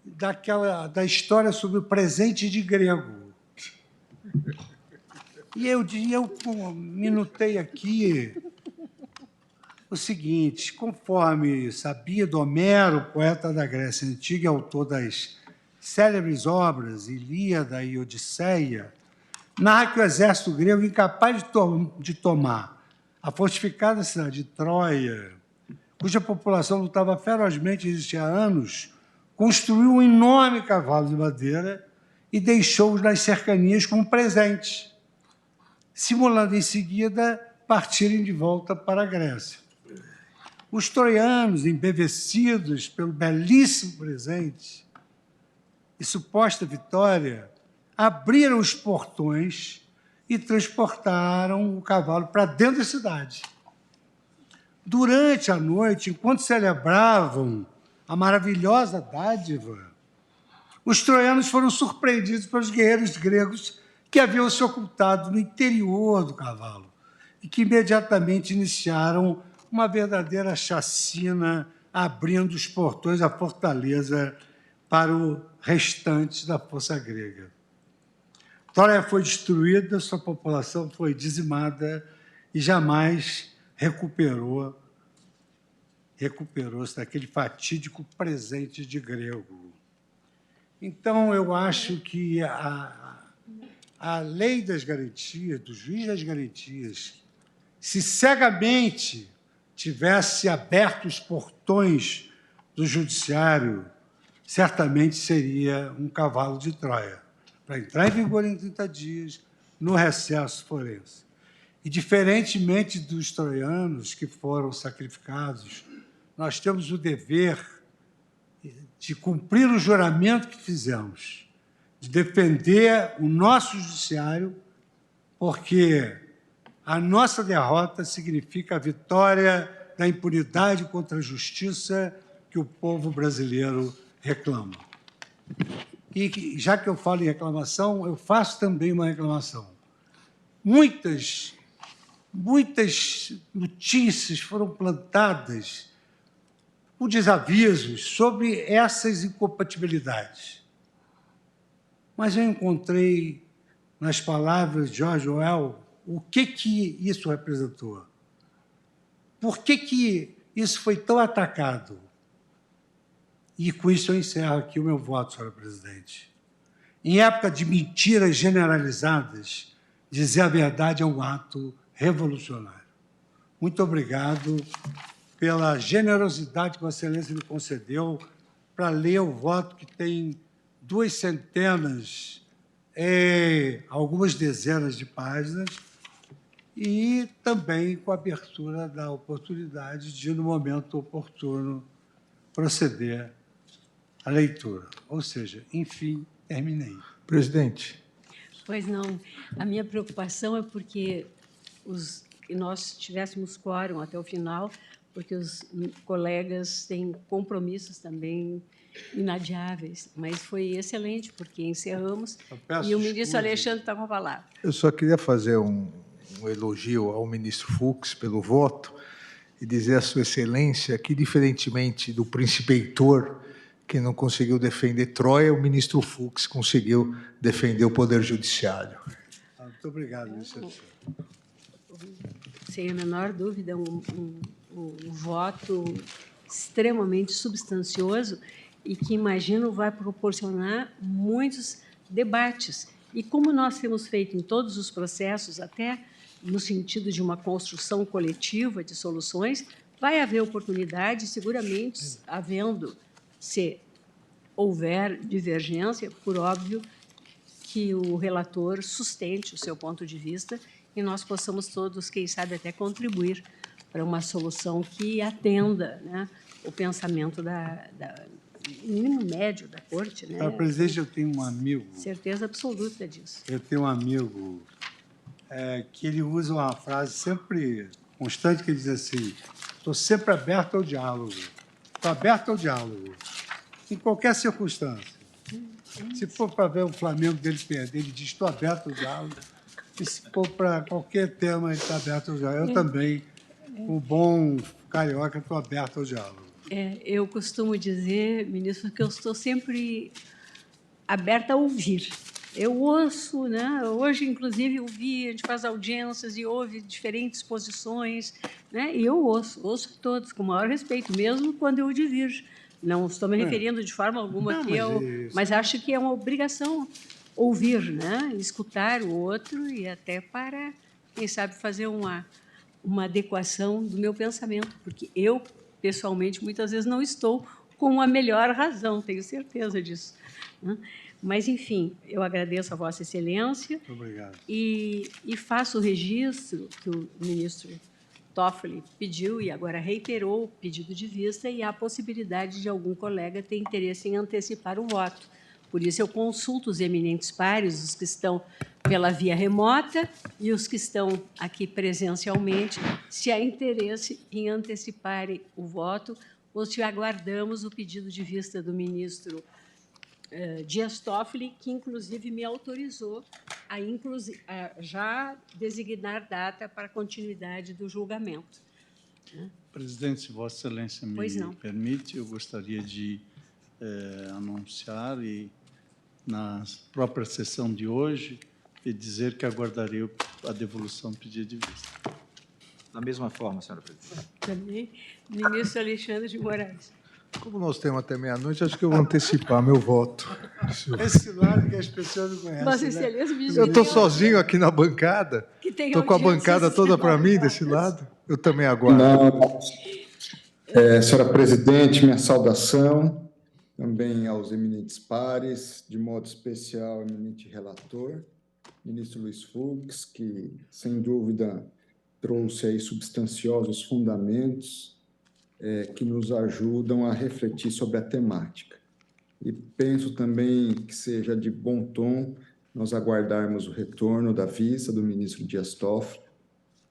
da história sobre o presente de grego. E eu minutei aqui o seguinte: conforme sabia do Homero, poeta da Grécia Antiga e autor das célebres obras Ilíada e Odisseia, narra que o exército grego, incapaz de tomar a fortificada cidade de Troia, cuja população lutava ferozmente desde há anos, construiu um enorme cavalo de madeira e deixou-os nas cercanias como presente, simulando em seguida partirem de volta para a Grécia. Os troianos, embevecidos pelo belíssimo presente e suposta vitória, abriram os portões e transportaram o cavalo para dentro da cidade. Durante a noite, enquanto celebravam a maravilhosa dádiva, os troianos foram surpreendidos pelos guerreiros gregos que haviam se ocultado no interior do cavalo e que imediatamente iniciaram uma verdadeira chacina, abrindo os portões da fortaleza para o restante da força grega. Troia foi destruída, sua população foi dizimada e jamais recuperou-se daquele fatídico presente de grego. Então, eu acho que a lei das garantias, do juiz das garantias, se cegamente tivesse aberto os portões do judiciário, certamente seria um cavalo de Troia, para entrar em vigor em 30 dias, no recesso forense. E, diferentemente dos troianos que foram sacrificados, nós temos o dever de cumprir o juramento que fizemos, de defender o nosso judiciário, porque a nossa derrota significa a vitória da impunidade contra a justiça que o povo brasileiro reclama. E, já que eu falo em reclamação, eu faço também uma reclamação. Muitas notícias foram plantadas com desavisos sobre essas incompatibilidades. Mas eu encontrei, nas palavras de George Orwell, o que isso representou. Por que isso foi tão atacado? E, com isso, eu encerro aqui o meu voto, senhora presidente. Em época de mentiras generalizadas, dizer a verdade é um ato revolucionário. Muito obrigado pela generosidade que Vossa Excelência me concedeu para ler o voto, que tem 2 centenas e algumas dezenas de páginas, e também com a abertura da oportunidade de, no momento oportuno, proceder à leitura. Ou seja, enfim, terminei. Presidente. Pois não. A minha preocupação é porque nós tivéssemos quórum até o final, porque os colegas têm compromissos também inadiáveis. Mas foi excelente, porque encerramos e o ministro Alexandre está com a palavra. Eu só queria fazer um elogio ao ministro Fux pelo voto e dizer à Sua Excelência que, diferentemente do príncipe Heitor, que não conseguiu defender Troia, o ministro Fux conseguiu defender o Poder Judiciário. Muito obrigado, ministro. Sem a menor dúvida, um voto extremamente substancioso e que, imagino, vai proporcionar muitos debates. E como nós temos feito em todos os processos, até no sentido de uma construção coletiva de soluções, vai haver oportunidade, seguramente, se houver divergência, por óbvio, que o relator sustente o seu ponto de vista e nós possamos todos, quem sabe, até contribuir para uma solução que atenda, né, o pensamento mínimo médio da Corte. Né? Senhora presidente, eu tenho um amigo... Certeza absoluta disso. Eu tenho um amigo que ele usa uma frase sempre constante, que ele diz assim: estou sempre aberto ao diálogo. Estou aberto ao diálogo, em qualquer circunstância. Se for para ver o Flamengo dele perder, ele diz: estou aberto ao diálogo. E se for para qualquer tema, ele está aberto ao diálogo. Eu também, o bom carioca, estou aberto ao diálogo. Eu costumo dizer, ministro, que eu estou sempre aberta a ouvir. Eu ouço, né? Hoje, inclusive, ouvi, a gente faz audiências e ouve diferentes posições, né? E eu ouço todos com o maior respeito, mesmo quando eu divirjo. Não estou me referindo de forma alguma aqui, mas acho que é uma obrigação ouvir, né? Escutar o outro e até para, quem sabe, fazer uma adequação do meu pensamento, porque eu, pessoalmente, muitas vezes não estou com a melhor razão, tenho certeza disso, né? Mas, enfim, eu agradeço a Vossa Excelência. Muito obrigado. E faço o registro que o ministro Toffoli pediu e agora reiterou o pedido de vista e há a possibilidade de algum colega ter interesse em antecipar o voto. Por isso, eu consulto os eminentes pares, os que estão pela via remota e os que estão aqui presencialmente, se há interesse em anteciparem o voto ou se aguardamos o pedido de vista do ministro Dias Toffoli, que, inclusive, me autorizou a já designar data para a continuidade do julgamento. Presidente, se Vossa Excelência me permite, eu gostaria de anunciar e, na própria sessão de hoje, e dizer que aguardarei a devolução do pedido de vista. Da mesma forma, senhora presidente. Também, ministro Alexandre de Moraes. Como nós temos até meia-noite, acho que eu vou antecipar meu voto. Esse lado que as pessoas não conhecem. Vossa Né? Excelência me Eu estou sozinho aqui na bancada. Estou com a bancada toda para mim desse lado. Eu também aguardo. Senhora presidente, minha saudação também aos eminentes pares, de modo especial ao eminente relator, ministro Luiz Fux, que, sem dúvida, trouxe aí substanciosos fundamentos que nos ajudam a refletir sobre a temática. E penso também que seja de bom tom nós aguardarmos o retorno da vista do ministro Dias Toffoli,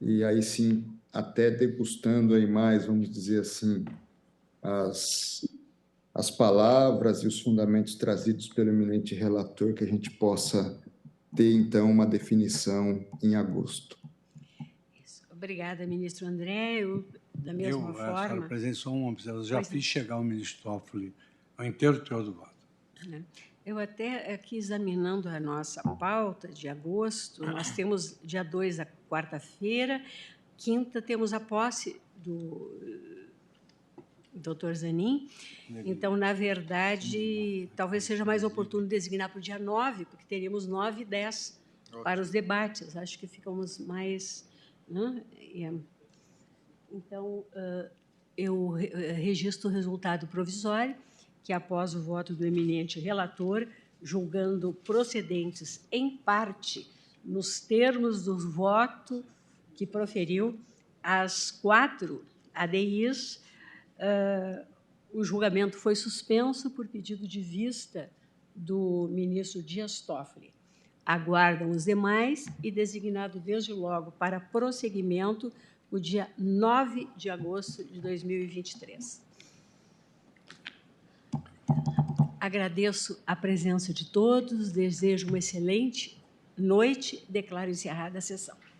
e aí sim, até degustando aí mais, vamos dizer assim, as palavras e os fundamentos trazidos pelo eminente relator, que a gente possa ter, então, uma definição em agosto. Isso. Obrigada, ministro André. Eu, da mesma forma... Senhora presidente, só uma observação. Já fiz chegar ao ministro Toffoli ao inteiro teor do voto. Eu até aqui, examinando a nossa pauta de agosto, nós temos dia 2, a quarta-feira, quinta temos a posse do Dr. Zanin. Então, na verdade, talvez seja mais oportuno designar para o dia 9, porque teríamos 9 e 10 para os debates. Acho que ficamos mais... Né? Então, eu registro o resultado provisório, que, após o voto do eminente relator, julgando procedentes em parte nos termos do voto que proferiu as 4 ADIs, o julgamento foi suspenso por pedido de vista do ministro Dias Toffoli. Aguardam os demais e designado desde logo para prosseguimento o dia 9 de agosto de 2023. Agradeço a presença de todos, desejo uma excelente noite, declaro encerrada a sessão.